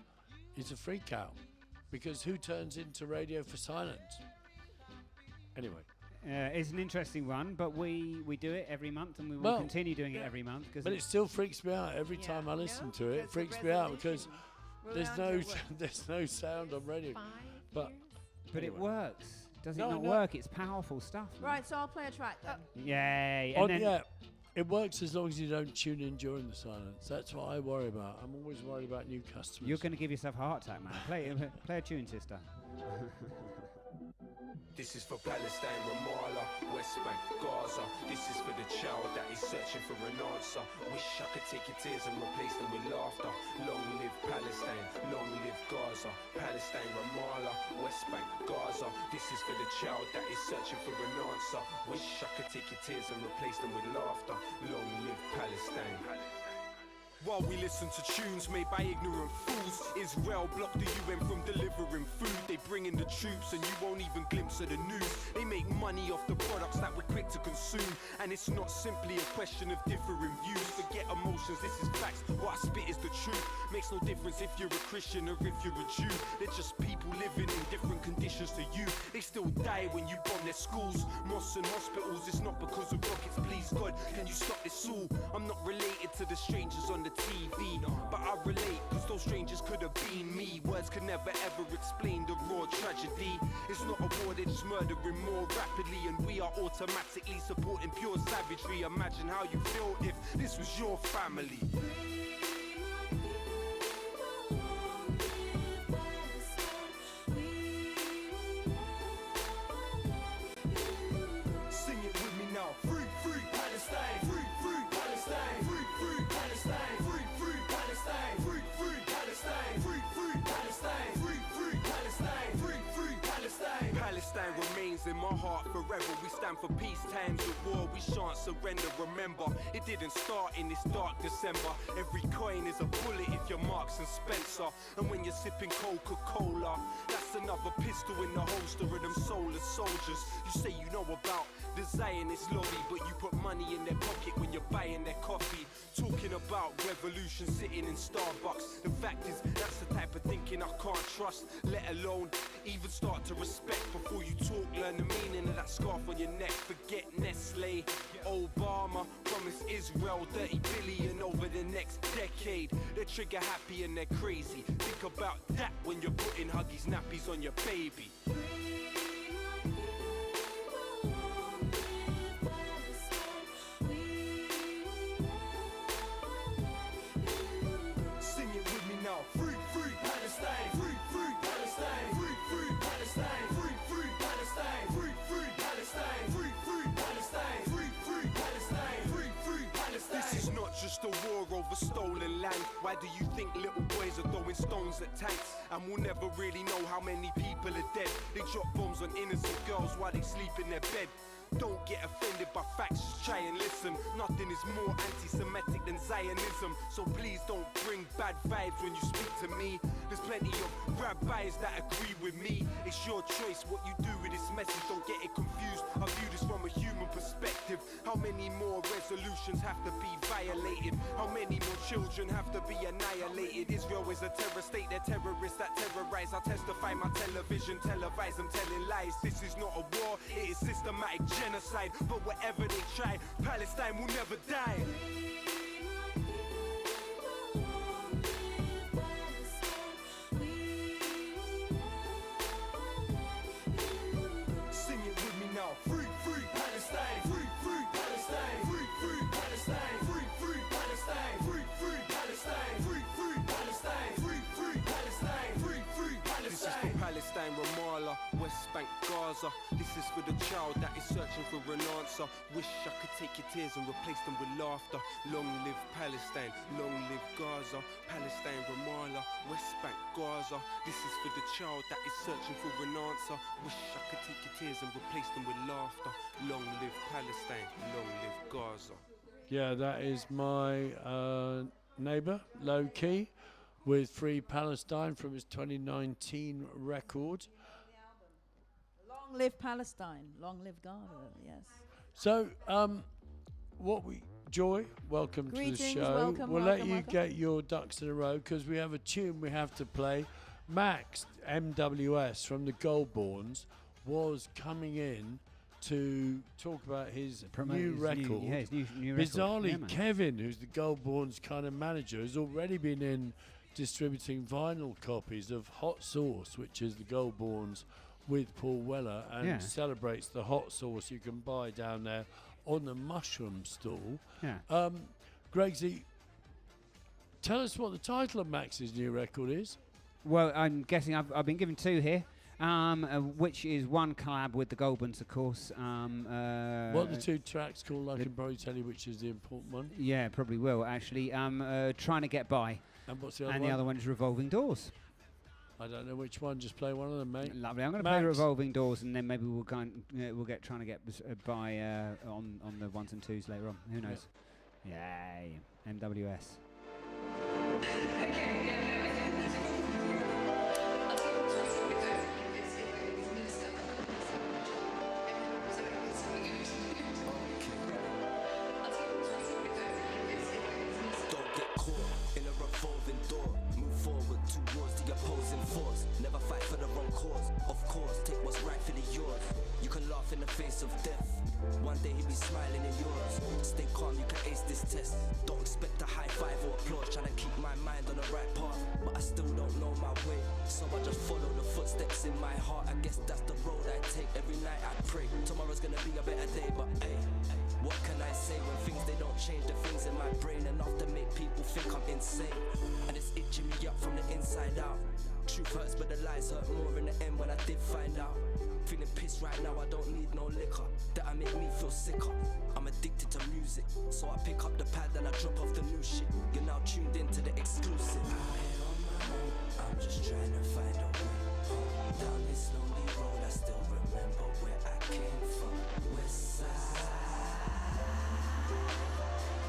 is a freak out, because who turns into radio for silence? Anyway. It's an interesting one, but we do it every month, and we will Well, continue doing it yeah. every month. But it still freaks me out every Yeah. time I listen No, to it. It that's a freaks me out because resolution. We're there's around no to what, there's no sound on radio. 5 But years? But it Anyway. works. Does it No, not no. work? It's powerful stuff. man. Right, so I'll play a track then. Yay! And then Yeah, it works as long as you don't tune in during the silence. That's what I worry about. I'm always worried about new customers. you're going to give yourself a heart attack, man. Play a tune, sister. This is for Palestine, Ramallah, West Bank, Gaza. This is for the child that is searching for an answer. Wish I could take your tears and replace them with laughter. Long live Palestine, long live Gaza. Palestine, Ramallah, West Bank, Gaza. This is for the child that is searching for an answer. Wish I could take your tears and replace them with laughter. Long live Palestine. While we listen to tunes made by ignorant fools, Israel blocked the UN from delivering food. They bring in the troops and you won't even glimpse of the news. They make money off the products that we're quick to consume. And it's not simply a question of differing views. Forget emotions, this is facts. What I spit is the truth. Makes no difference if you're a Christian or if you're a Jew. They're just people living in different conditions to you. They still die when you bomb their schools, mosques and hospitals. It's not because of rockets, please God, can you stop this all? I'm not related to the strangers on the TV, but I relate, cause those strangers could have been me. Words could never ever explain the raw tragedy. It's not a war, they're just murdering more rapidly, and we are automatically supporting pure savagery. Imagine how you feel if this was your family. Sing it with me now. Free, free Palestine. Free, free Palestine. Free, free Palestine. Free, free Palestine. Free, free Palestine. Free, free Palestine. Free, free Palestine. Free, free Palestine. Palestine remains in my heart forever. We stand for peace, times of war. We shan't surrender. Remember, it didn't start in this dark December. Every coin is a bullet if you're Marks and Spencer. And when you're sipping Coca-Cola, that's another pistol in the holster of them soulless soldiers. You say you know about the Zionist lobby, but you put money in their pocket when you're buying their coffee. Talking about revolution sitting in Starbucks. The fact is, that's the type of thinking I can't trust, let alone even start to respect. Before you talk, learn the meaning of that scarf on your neck. Forget Nestle. Obama promised Israel 30 billion over the next decade. They're trigger happy and they're crazy. Think about that when you're putting Huggies nappies on your baby. Sing it with me now. Free, free Palestine. Free, free Palestine. Free, free Palestine. Free, free Palestine. Free, free Palestine. Free, free Palestine. Free, free Palestine. Free, free Palestine. This is not just a war over stolen land. Why do you think little boys are throwing stones at tanks? And we'll never really know how many people are dead. They drop bombs on innocent girls while they sleep in their bed. Don't get offended by facts, just try and listen. Nothing is more anti-Semitic than Zionism. So please don't bring bad vibes when you speak to me. There's plenty of rabbis that agree with me. It's your choice what you do with this message. Don't get it confused, I view this from a human perspective. How many more resolutions have to be violated? How many more children have to be annihilated? Israel is a terror state, they're terrorists that terrorize. I testify my television, televise them telling lies. This is not a war, it is systematic genocide. But whatever they try, Palestine will never die. Sing it with me now. Free, free Palestine. Free, free Palestine. Free, free Palestine. Free, free Palestine. Free, free Palestine. Free, free Palestine. Free, free Palestine. Free, free Palestine. This is for Palestine, Ramallah, West Bank, Gaza. This is for the child that is searching for an answer. Wish I could take your tears and replace them with laughter. Long live Palestine, long live Gaza. Palestine, Ramallah, West Bank, Gaza. This is for the child that is searching for an answer. Wish I could take your tears and replace them with laughter. Long live Palestine, long live Gaza. Yeah, that is my neighbour, Low Key, with Free Palestine from his 2019 record. Long live Palestine, long live Gaza, yes. So, Joy, welcome Greetings, to the show. welcome, we'll welcome, let you welcome. get your ducks in a row because we have a tune we have to play. Max, MWS from the Goldborns, was coming in to talk about his new record. His new record. Bizarrely, Yeah, man. Kevin, who's the Goldborns kind of manager, has already been in distributing vinyl copies of Hot Sauce, which is the Goldborns with Paul Weller, and celebrates the hot sauce you can buy down there on the mushroom stall. Yeah. Gregsy, tell us what the title of Max's new record is. Well, I'm guessing I've been given two here, which is one collab with the Goldborns, of course. What are the two tracks called? I can probably tell you which is the important one. Yeah, probably will, actually. Trying to Get By. And what's the other and one? the other one is Revolving Doors. I don't know which one. Just play one of them, mate. Lovely. I'm going to play Revolving Doors, and then maybe we'll get Trying to Get By on the ones and twos later on. Who knows? Yay. MWS. Never fight for the wrong cause. Of course, take what's rightfully yours. You can laugh in the face of death. One day he'll be smiling in yours. Stay calm, you can ace this test. Don't expect a high five or applause. Trying to keep my mind on the right path, but I still don't know my way. So I just follow the footsteps in my heart. I guess that's the road I take. Every night I pray tomorrow's gonna be a better day. But hey, what can I say when things they don't change? The things in my brain enough to make people think I'm insane. And it's itching me up from the inside out. Truth hurts, but the lies hurt more in the end when I did find out. Feeling pissed right now, I don't need no liquor. That'll make me feel sicker. I'm addicted to music, so I pick up the pad and I drop off the new shit. You're now tuned into the exclusive. I am on my own, I'm just trying to find a way home. Down this lonely road, I still remember where I came from. West side.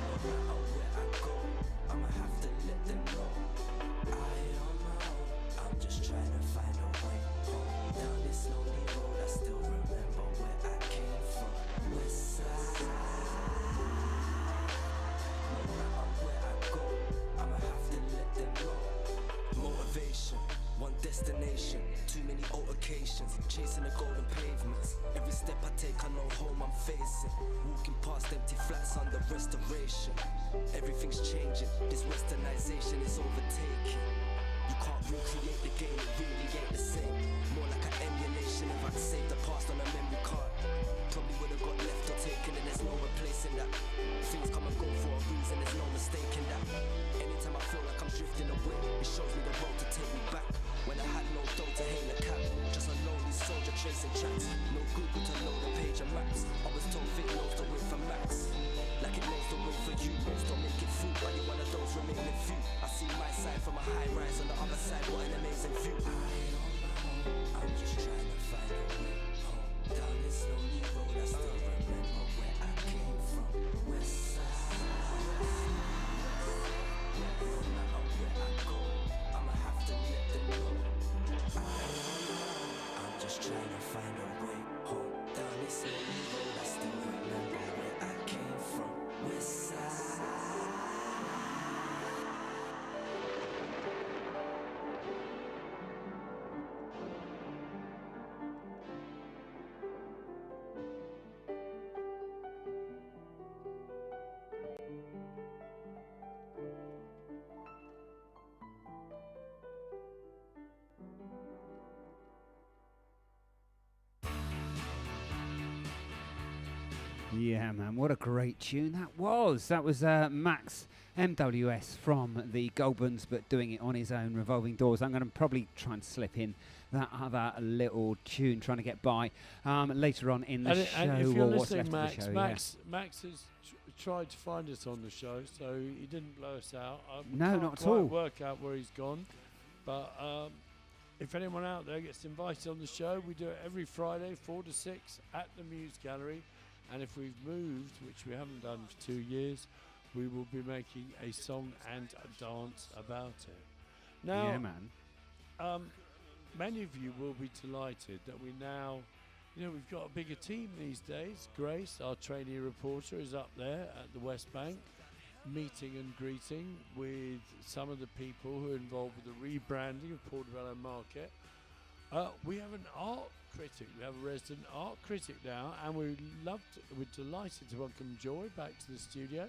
No matter where I go, I'ma have to let them know. I am on my own, I'm just trying to find a way home. Down this lonely road, I still remember where I came from. West side. No matter where I go, I'ma have to let them know. Motivation, one destination, too many altercations, chasing the golden pavements. Every step I take, I know home I'm facing. Walking past empty flats under restoration. Everything's changing, this westernization is overtaking. You can't recreate the game, it really ain't the same. More like an emulation. If I'd saved the past on a memory card, probably would've got left or taken, and there's no replacing that. Things come and go for a reason, there's no mistaking that. Anytime I feel like I'm drifting away, it shows me the road to take me back. When I had no dough to hail a cab, just a lonely soldier chasing racing tracks. No Google to load a page of maps. I was told Vic knows the way for Max. Like it knows the way for you. Most don't make it through, but you're one of those remaining few. I see my side from a high rise, on the other side, what an amazing view. I'm just trying to find a way home. Down this lonely road, I still remember where I came from. West side. No matter where I go, I'ma have to let them know. I'm just trying to find a way home. Down this lonely road, I still remember where I came from. West side. Yeah, man, what a great tune that was. That was Max MWS from the Goldburns, but doing it on his own, Revolving Doors. I'm going to probably try and slip in that other little tune, trying to get by later on in the show. And if you're or what's listening, left of the Max, show, Max has tried to find us on the show, so he didn't blow us out. No, can't not at quite all. Work out where he's gone, but if anyone out there gets invited on the show, we do it every Friday, 4 to 6, at the Muse Gallery. And if we've moved, which we haven't done for 2 years, we will be making a song and a dance about it. Now, yeah, man. Many of you will be delighted that we now, we've got a bigger team these days. Grace, our trainee reporter, is up there at the West Bank, meeting and greeting with some of the people who are involved with the rebranding of Portobello Market. We have an art critic. We have a resident art critic now, and we're delighted to welcome Joy back to the studio.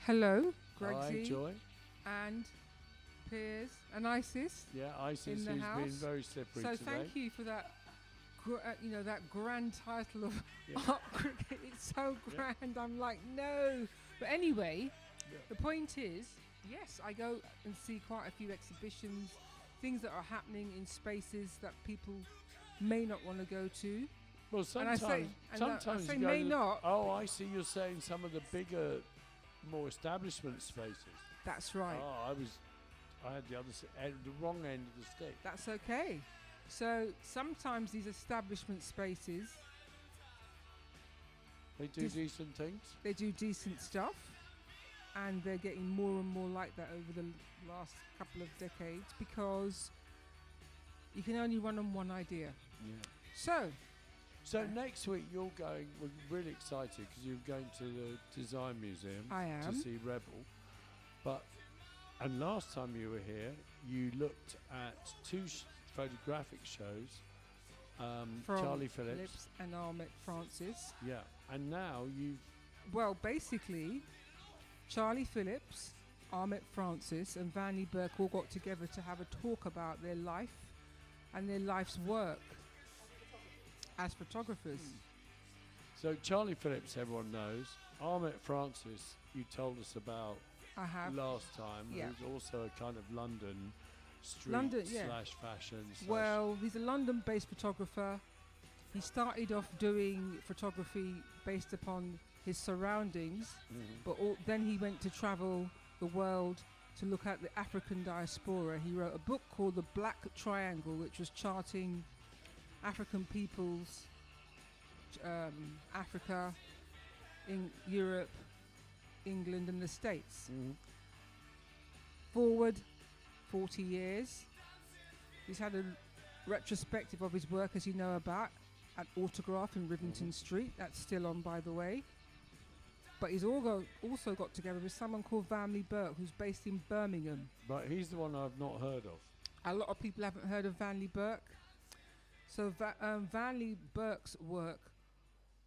Hello, Greg Hi, Z, Joy. and Piers and Isis. Yeah, Isis, in who's the house. been very slippery so today. thank you for that. That grand title of Yeah. art critic. It's so Yeah. grand. I'm like, no. But anyway, Yeah. the point is, yes, I go and see quite a few exhibitions, things that are happening in spaces that people may not want to go to. Well, sometimes, I sometimes say you go may to not. Oh, I see. You're saying some of the bigger, more establishment spaces. That's right. Oh, I had the the wrong end of the stick. That's okay. So sometimes these establishment spaces, They do decent things. they do decent stuff, and they're getting more and more like that over the last couple of decades because you can only run on one idea. Yeah. So next week you're going. We're really excited because you're going to the Design Museum. I am. To see Rebel. And last time you were here, you looked at two photographic shows. From Charlie Phillips. and Ahmet Francis. Yeah. And now you've. Well, basically, Charlie Phillips, Ahmet Francis, and Vanley Burke all got together to have a talk about their life and their life's work as photographers. So Charlie Phillips, everyone knows. Ahmet Francis, you told us about I have. last time. Yeah. Who's also a kind of London street slash fashion. Well, he's a London-based photographer. He started off doing photography based upon his surroundings, but then he went to travel the world to look at the African diaspora. He wrote a book called The Black Triangle, which was charting African peoples, Africa, in Europe, England, and the States. Forward 40 years. He's had a retrospective of his work, as you know about, at Autograph in Rivington Street. That's still on, by the way. But he's also got together with someone called Vanley Burke, who's based in Birmingham. But he's the one I've not heard of. A lot of people haven't heard of Vanley Burke. So Vanley Burke's work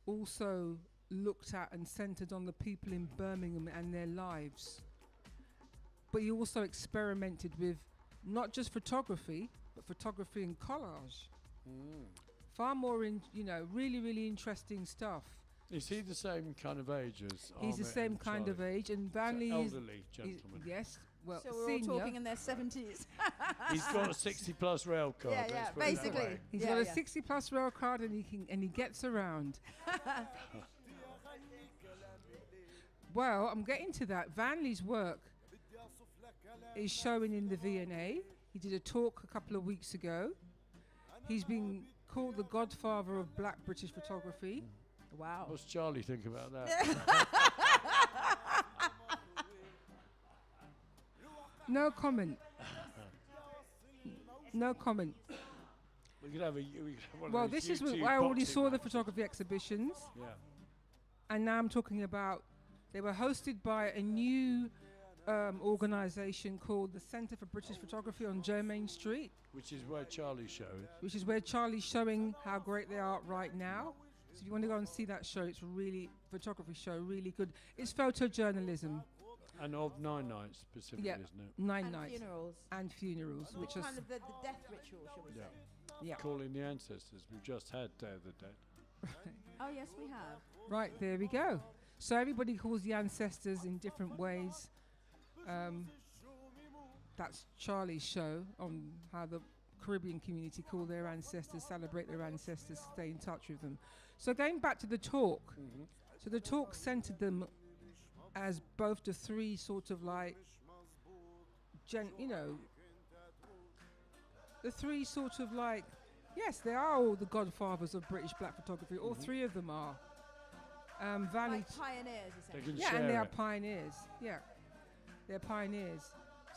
also looked at and centered on the people in Birmingham and their lives. But he also experimented with not just photography, but photography and collage. Far more really, really interesting stuff. Is he the same kind of age as He's the Ahmet same and kind of Charlie? age, and Vanley So is elderly gentleman. yes, well, So we're senior. all talking in their 70s. He's got a 60+ rail card. Yeah, let's yeah, put it that basically. way. He's Yeah, got a yeah. 60+ rail card and he gets around. Well, I'm getting to that. Vanley's work is showing in the V&A. He did a talk a couple of weeks ago. He's been called the godfather of black British photography. Wow. What's Charlie think about that? No comment. No comment. We could have a. We could have one Well, of those this is what YouTube I already boxing saw the matches. photography exhibitions. Yeah. And now I'm talking about, they were hosted by a new organisation called the Centre for British Photography on Germain Street, Which is where Charlie showed. which is where Charlie's showing how great they are right now. So if you want to go and see that show, it's really, photography show, really good. It's photojournalism. And of 9 nights specifically, Yeah, isn't it? 9 And nights. funerals. And funerals, Well, which is, kind of the death ritual, shall we Yeah. say? yeah. Calling the ancestors. We've just had Day of the Dead. Oh, yes, we have. Right, there we go. So everybody calls the ancestors in different ways. That's Charlie's show on how the Caribbean community call their ancestors, celebrate their ancestors, stay in touch with them. So going back to the talk, so the talk centered them as both the three sort of like, the three sort of like, yes, they are all the godfathers of British black photography. All three of them are. Valley Like pioneers, essentially. yeah, and they are it. pioneers. Yeah, they're pioneers.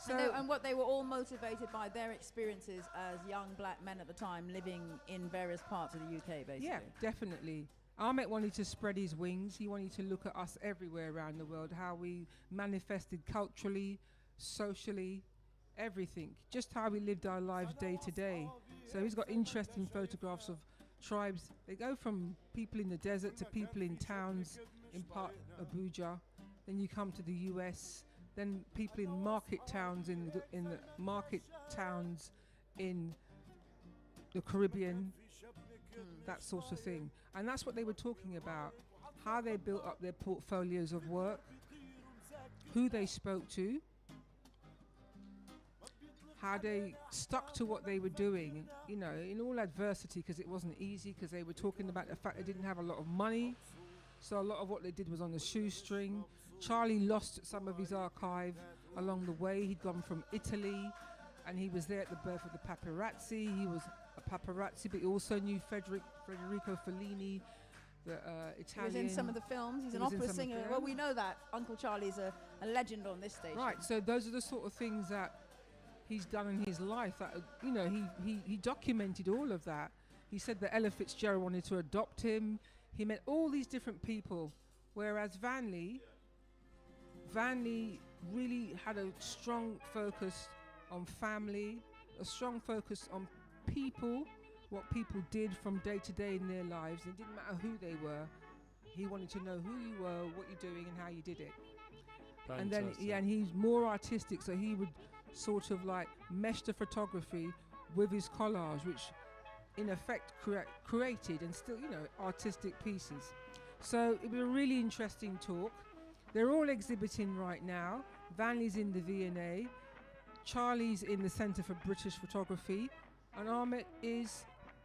So And what they were all motivated by their experiences as young black men at the time living in various parts of the UK, basically. yeah, definitely. Ahmet wanted to spread his wings. He wanted to look at us everywhere around the world, how we manifested culturally, socially, everything. Just how we lived our lives day to day. So he's got interesting photographs of tribes. They go from people in the desert to people in towns in part Abuja. Then you come to the US. Then people in market towns in the market towns in the Caribbean, that sort of thing. And that's what they were talking about, how they built up their portfolios of work, who they spoke to, how they stuck to what they were doing, you know, in all adversity, because it wasn't easy, because they were talking about the fact they didn't have a lot of money. So a lot of what they did was on the shoestring. Charlie lost some of his archive along the way. He'd gone from Italy, and he was there at the birth of the paparazzi. He was a paparazzi, but he also knew Federico Fellini, the Italian. He was in some of the films. He's He an was in opera some of the singer. Well, films. we know that Uncle Charlie's a legend on this station. Right, so those are the sort of things that he's done in his life. That you know, he documented all of that. He said that Ella Fitzgerald wanted to adopt him. He met all these different people, whereas Vanley really had a strong focus on family, a strong focus on people, what people did from day to day in their lives. It didn't matter who they were. He wanted to know who you were, what you're doing, and how you did it. And then, yeah, and he's more artistic, so he would sort of like mesh the photography with his collage, which in effect created and still, you know, artistic pieces. So it was a really interesting talk. They're all exhibiting right now. Vanley's in the V&A, Charlie's in the Centre for British Photography, and Ahmet is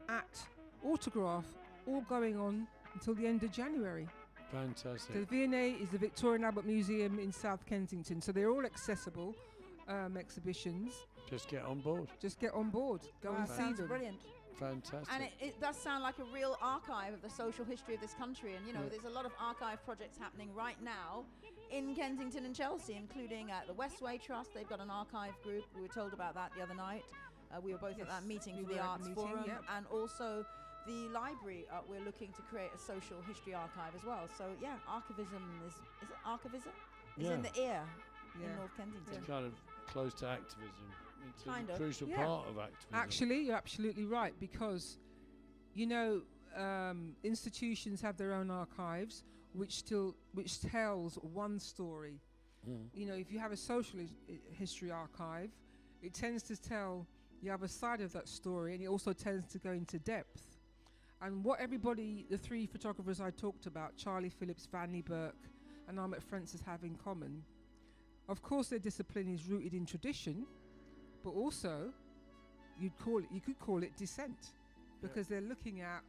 at Autograph, all going on until the end of January. Fantastic. So the V&A is the Victoria and Albert Museum in South Kensington, so they're all accessible exhibitions. Just get on board. Just get on board, go and see Sounds them. brilliant. Fantastic. And it does sound like a real archive of the social history of this country. And, you know, there's a lot of archive projects happening right now in Kensington and Chelsea, including the Westway Trust. They've got an archive group. We were told about that the other night. We were both at that meeting for the Arts Forum. Yep. And also the library, we're looking to create a social history archive as well. So, yeah, archivism is it archivism? Is in the ear in North Kensington. It's kind of close to activism. It's Kind a of. crucial Yeah. part of activism. Actually, you're absolutely right, because, you know, institutions have their own archives, which tells one story. You know, if you have a social history archive, it tends to tell the other side of that story, and it also tends to go into depth. And what the three photographers I talked about, Charlie Phillips, Vanley Burke, and Ahmet Francis, have in common, Of course, their discipline is rooted in tradition, but also you could call it dissent, because they're looking at,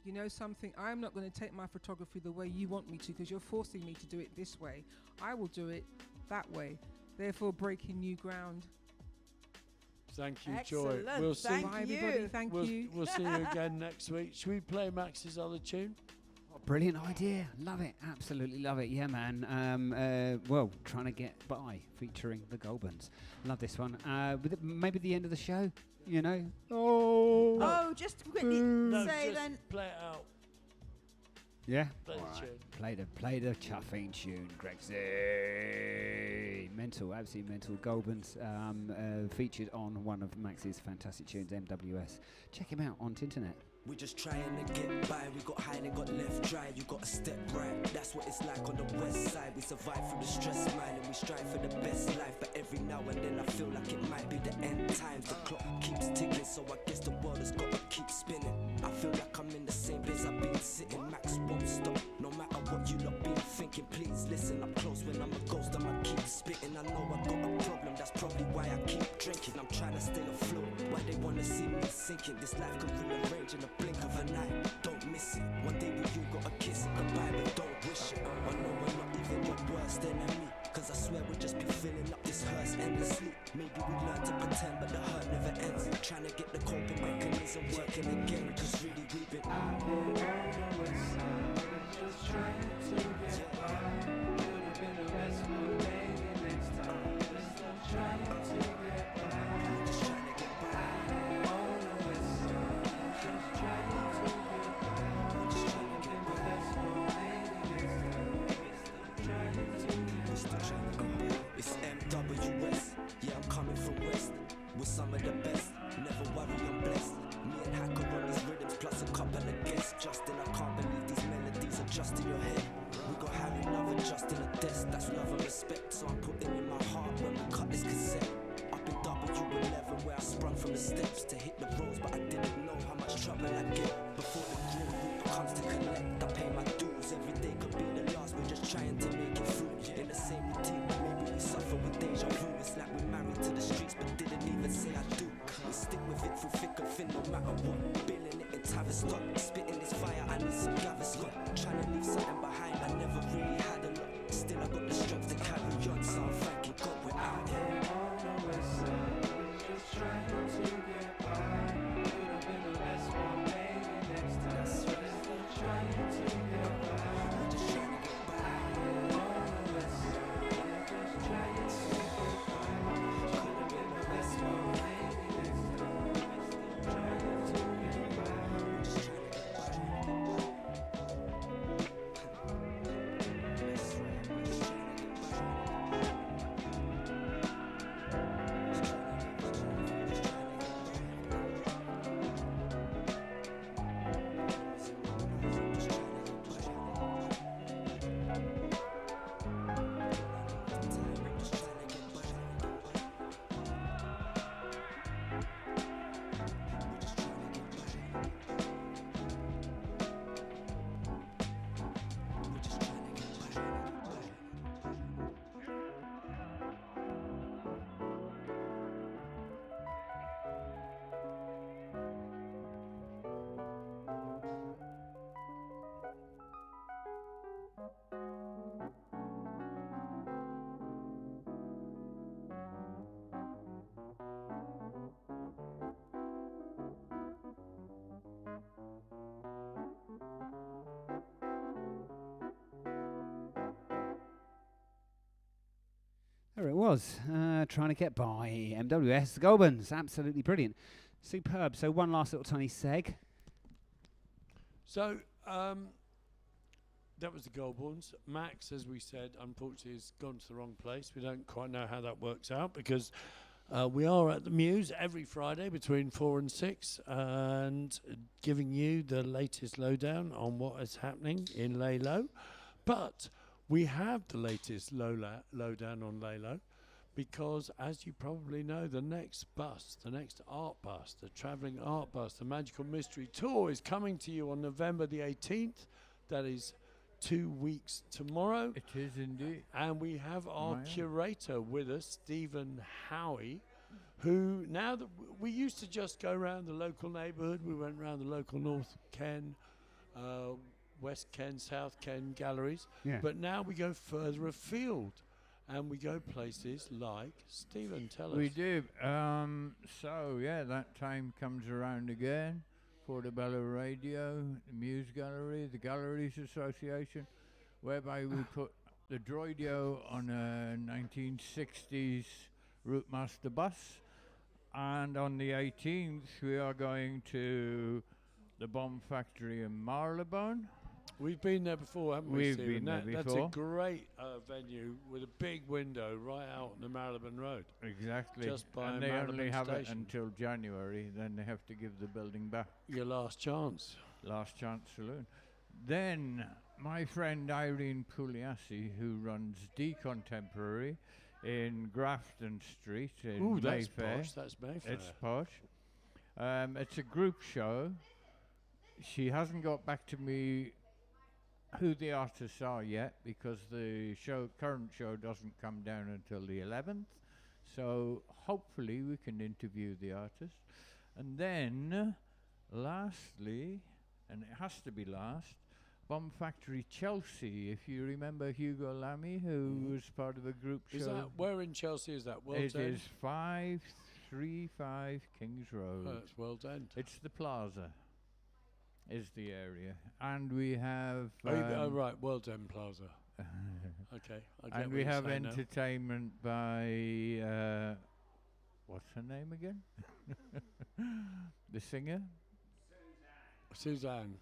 you know, something. I'm not going to take my photography the way you want me to, because you're forcing me to do it this way. I will do it that way, therefore breaking new ground. Thank you, Excellent. Joy. We'll Thank see. you. Everybody, thank you. We'll see you again next week. Should we play Max's other tune? Brilliant idea. Love it. Absolutely love it. Yeah, man. Well, Trying to Get By, featuring the Goldburns. Love this one. Maybe the end of the show, you know. Oh, just quickly No, say just then. play it out. Yeah. Play the Alright. tune. Play the chuffing tune, Grexy. Mental, absolutely mental. Goldburns featured on one of Max's fantastic tunes, MWS. Check him out on Tinternet. We're just trying to get by. We got high and got left dry. You got to step right. That's what it's like on the west side. We survive through the stress mile and we strive for the best life. But every now and then I feel like it might be the end times. The clock keeps ticking, so I guess the world has got to keep spinning. I feel like I'm in the same place I've been sitting. Max won't stop, no matter what you lot been thinking. Please listen, I'm close when I'm a ghost. I'ma keep spitting. I know I got a problem, that's probably why I keep drinking. I'm trying to stay afloat, why they wanna see me sinking. This life can rearrange in a blink of an eye. Don't miss it. One day we you gotta kiss it goodbye, but don't wish it. I know we're not even your worst enemy, cause I swear we'll just be filling up this hearse endlessly. Maybe we learn to pretend, but the hurt never ends. Trying to get the coping mechanism working again, cause really we've been just trying to get by. Could've been the best one, maybe next time. Just trying to get by. Just trying to get by. On the west side, just trying to get by. Just trying to get the best one, maybe next time. Just trying to get by. It's MWS, yeah, I'm coming from West with some of the best. Never worry, I'm blessed. Me and Hacker on these rhythms, plus a couple of guests. Justin, I can't believe these melodies are just in your head. We got Harry Love and Justin a desk. That's love and respect, so I'm putting in my heart when we cut this cassette. Up in W11 where I sprung from the steps to hit the roads, but I didn't know how much trouble I get. Before the grim reaper comes to collect, I pay my dues. Every day could be the last, we're just trying to make it through. In the same routine, maybe we suffer with deja vu. It's like we're married to the streets, but didn't even say I do. We stick with it through thick and thin, no matter what. Billing it in Tavistock, spitting this fire, I need some Gaviscon. Trying to leave something behind, I never really had a lot. Still I got the strength to carry on, so I'm thanking God we're out here. On the west side, just trying to get by. Could've been the best one, maybe next time. That's right. Still trying to get by. Just trying to get by. On the west side, just trying to get by. Could've been the best one, maybe next time. Still trying to get by. Just trying to get by. That's right. Just trying to get There it was, Trying to Get By, MWS, the Goldburns, absolutely brilliant. Superb. So one last little tiny seg. So, that was the Goldburns. Max, as we said, unfortunately has gone to the wrong place. We don't quite know how that works out because we are at the Muse every Friday between 4 and 6 and giving you the latest lowdown on what is happening in Laylo. But we have the latest lowdown on Laylo because, as you probably know, the next bus, the next art bus, the travelling art bus, the Magical Mystery Tour is coming to you on November the 18th. That is 2 weeks tomorrow. It is indeed. And we have our Right. curator with us, Stephen Howie, who now that we used to just go around the local neighbourhood. We went around the local North Ken, West Ken, South Ken galleries. Yeah. But now we go further afield. And we go places like, Stephen, tell us. We do. So, yeah, that time comes around again. Portobello Radio, the Muse Gallery, the Galleries Association, whereby we put the Droidio on a 1960s Routemaster bus. And on the 18th, we are going to the Bomb Factory in Marylebone. We've been there before, haven't we, We've Stephen? been there That's a before. great venue with a big window right out on the Marylebone Road. Exactly. Just by and they Marylebone only have it Station. until January, then they have to give the building back. Your last chance. Last Chance Saloon. Then my friend Irene Pugliasi, who runs D Contemporary in Grafton Street in Ooh, that's Mayfair. posh. That's Mayfair. It's posh. It's a group show. She hasn't got back to me who the artists are yet, because the current show doesn't come down until the 11th. So hopefully we can interview the artist. And then, lastly, and it has to be last, Bomb Factory Chelsea. If you remember Hugo Lamy, who was part of a group Is show. that, where in Chelsea is that? It World's End? is 535 Kings Road. Oh, it's World's End. It's the plaza, is the area. And we have... oh, right, World's End Plaza. Okay, I get and what we you're have saying now. entertainment by... what's her name again? The singer? Suzanne.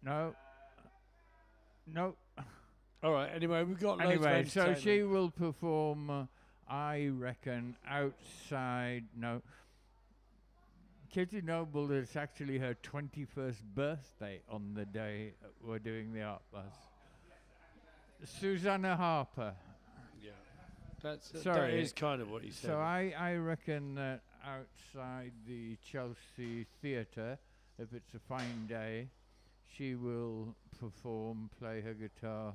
No. No. All right, anyway, we've got loads of Anyway, so entertainment. she will perform, I reckon, outside... No. Kitty Noble, it's actually her 21st birthday on the day we're doing the art bus. Susanna Harper. Yeah, that Sorry. is kind of what he said. So I reckon that outside the Chelsea Theatre, if it's a fine day, she will perform, play her guitar,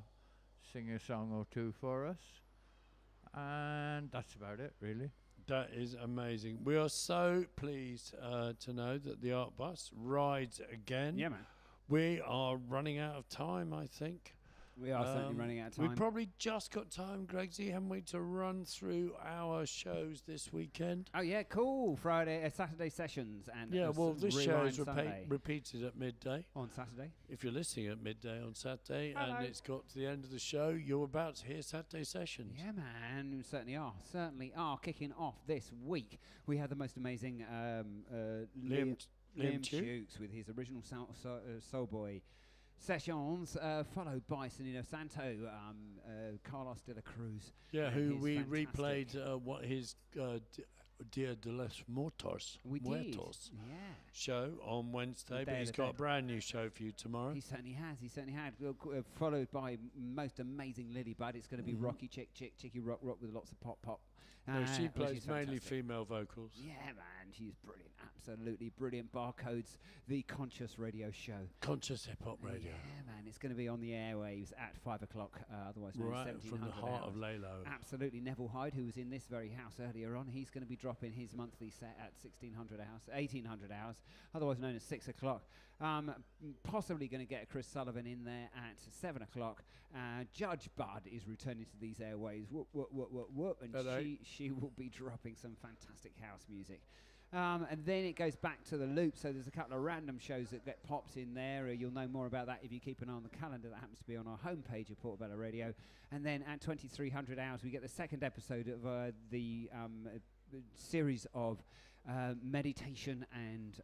sing a song or two for us. And that's about it, really. That is amazing. We are so pleased to know that the art bus rides again. Yeah, man. We are running out of time, I think. We are certainly running out of time. We've probably just got time, Gregsy, haven't we, to run through our shows this weekend? Oh yeah, cool. Saturday sessions and Yeah, well, this show is Sunday. repeated at midday. On Saturday. If you're listening at midday on Saturday Hello. and it's got to the end of the show, you're about to hear Saturday sessions. Yeah, man, we certainly are. Certainly are. Kicking off this week, we have the most amazing Liam Liam Chu. Chukes with his original Soul Boy sessions, followed by Sonino Santo, Carlos de la Cruz. Yeah, and who his we fantastic- replayed what his Dia de los Muertos, We did, Muertos yeah. show on Wednesday, The but Day he's of the got a Dead. brand new show for you tomorrow. He certainly has. He certainly had. Followed by most amazing Lily Bud. It's going to be Mhm. Rocky Chicky Rock with lots of pop. No, she which plays is mainly fantastic. female vocals. Yeah, man, she's brilliant. Absolutely brilliant. Barcodes, the Conscious Radio Show. Conscious Hip Hop Radio. Yeah, man, it's going to be on the airwaves at 5 o'clock, otherwise known as Right 1700 from the heart of hours. Lalo. Absolutely. Neville Hyde, who was in this very house earlier on, he's going to be dropping his monthly set at 1800 hours, otherwise known as 6 o'clock. Possibly going to get Chris Sullivan in there at 7 o'clock. Judge Bud is returning to these airwaves. Whoop, whoop, whoop, whoop, whoop, and Hello. she will be dropping some fantastic house music. And then it goes back to the loop, so there's a couple of random shows that get popped in there. You'll know more about that if you keep an eye on the calendar. That happens to be on our homepage of Portobello Radio. And then at 2300 hours, we get the second episode of the series of meditation and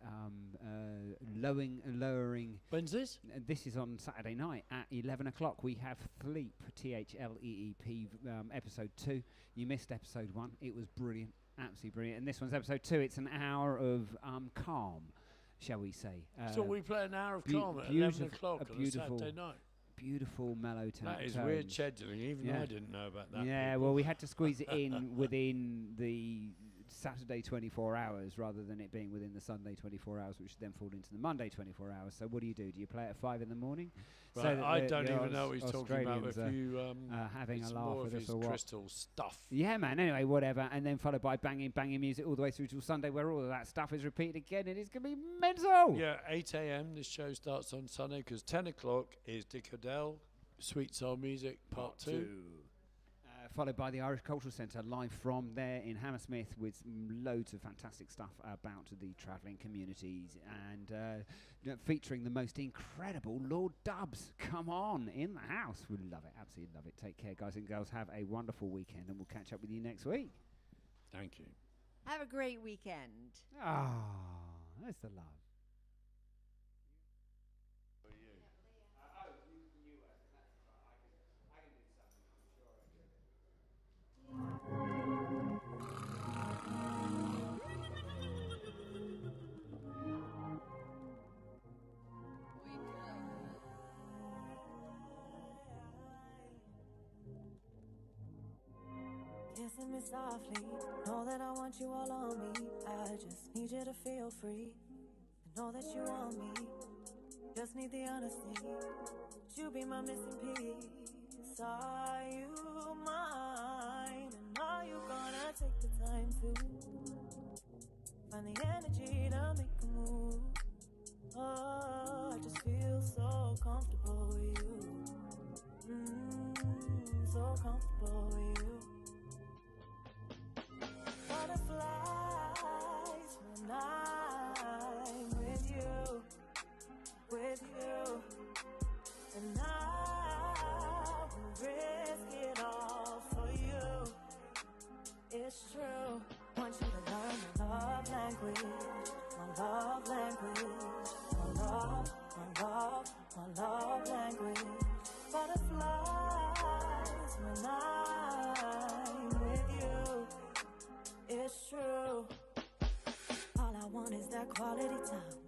lowering. When's this? This is on Saturday night at 11 o'clock. We have Thleep, THLEEP, episode 2. You missed episode 1. It was brilliant. Absolutely brilliant. And this one's episode 2. It's an hour of calm, shall we say. So we play an hour of calm at 11 o'clock on a Saturday night. Beautiful mellow tone. That is weird scheduling. Even I didn't know about that. Yeah, well, we had to squeeze it in within the Saturday 24 hours rather than it being within the Sunday 24 hours, which then fall into the Monday 24 hours. So what do? Do you play it at 5 in the morning? Right, So that I don't even know what he's talking about. Australians If you having it's a laugh more with of us his or what? crystal stuff. Yeah, man. Anyway, whatever. And then followed by banging music all the way through till Sunday, where all of that stuff is repeated again, and it's going to be mental. Yeah, 8 a.m. This show starts on Sunday because 10 o'clock is Dick Adele, Sweet Soul Music Part 2. Followed by the Irish Cultural Centre, live from there in Hammersmith, with loads of fantastic stuff about the travelling communities and featuring the most incredible Lord Dubs. Come on, in the house. We love it, absolutely love it. Take care, guys and girls. Have a wonderful weekend, and we'll catch up with you next week. Thank you. Have a great weekend. Ah, that's the love. Kissing me softly, know that I want you all on me. I just need you to feel free, to know that you want me. Just need the honesty, you be my missing piece. Are you mine? And are you gonna take the time to find the energy to make a move? Oh, I just feel so comfortable with you. So comfortable with you. Butterflies when I'm with you, and I will risk it all for you. It's true. Want you to learn my love language, my love language, my love language. Butterflies when I'm with you. It's true. All I want is that quality time.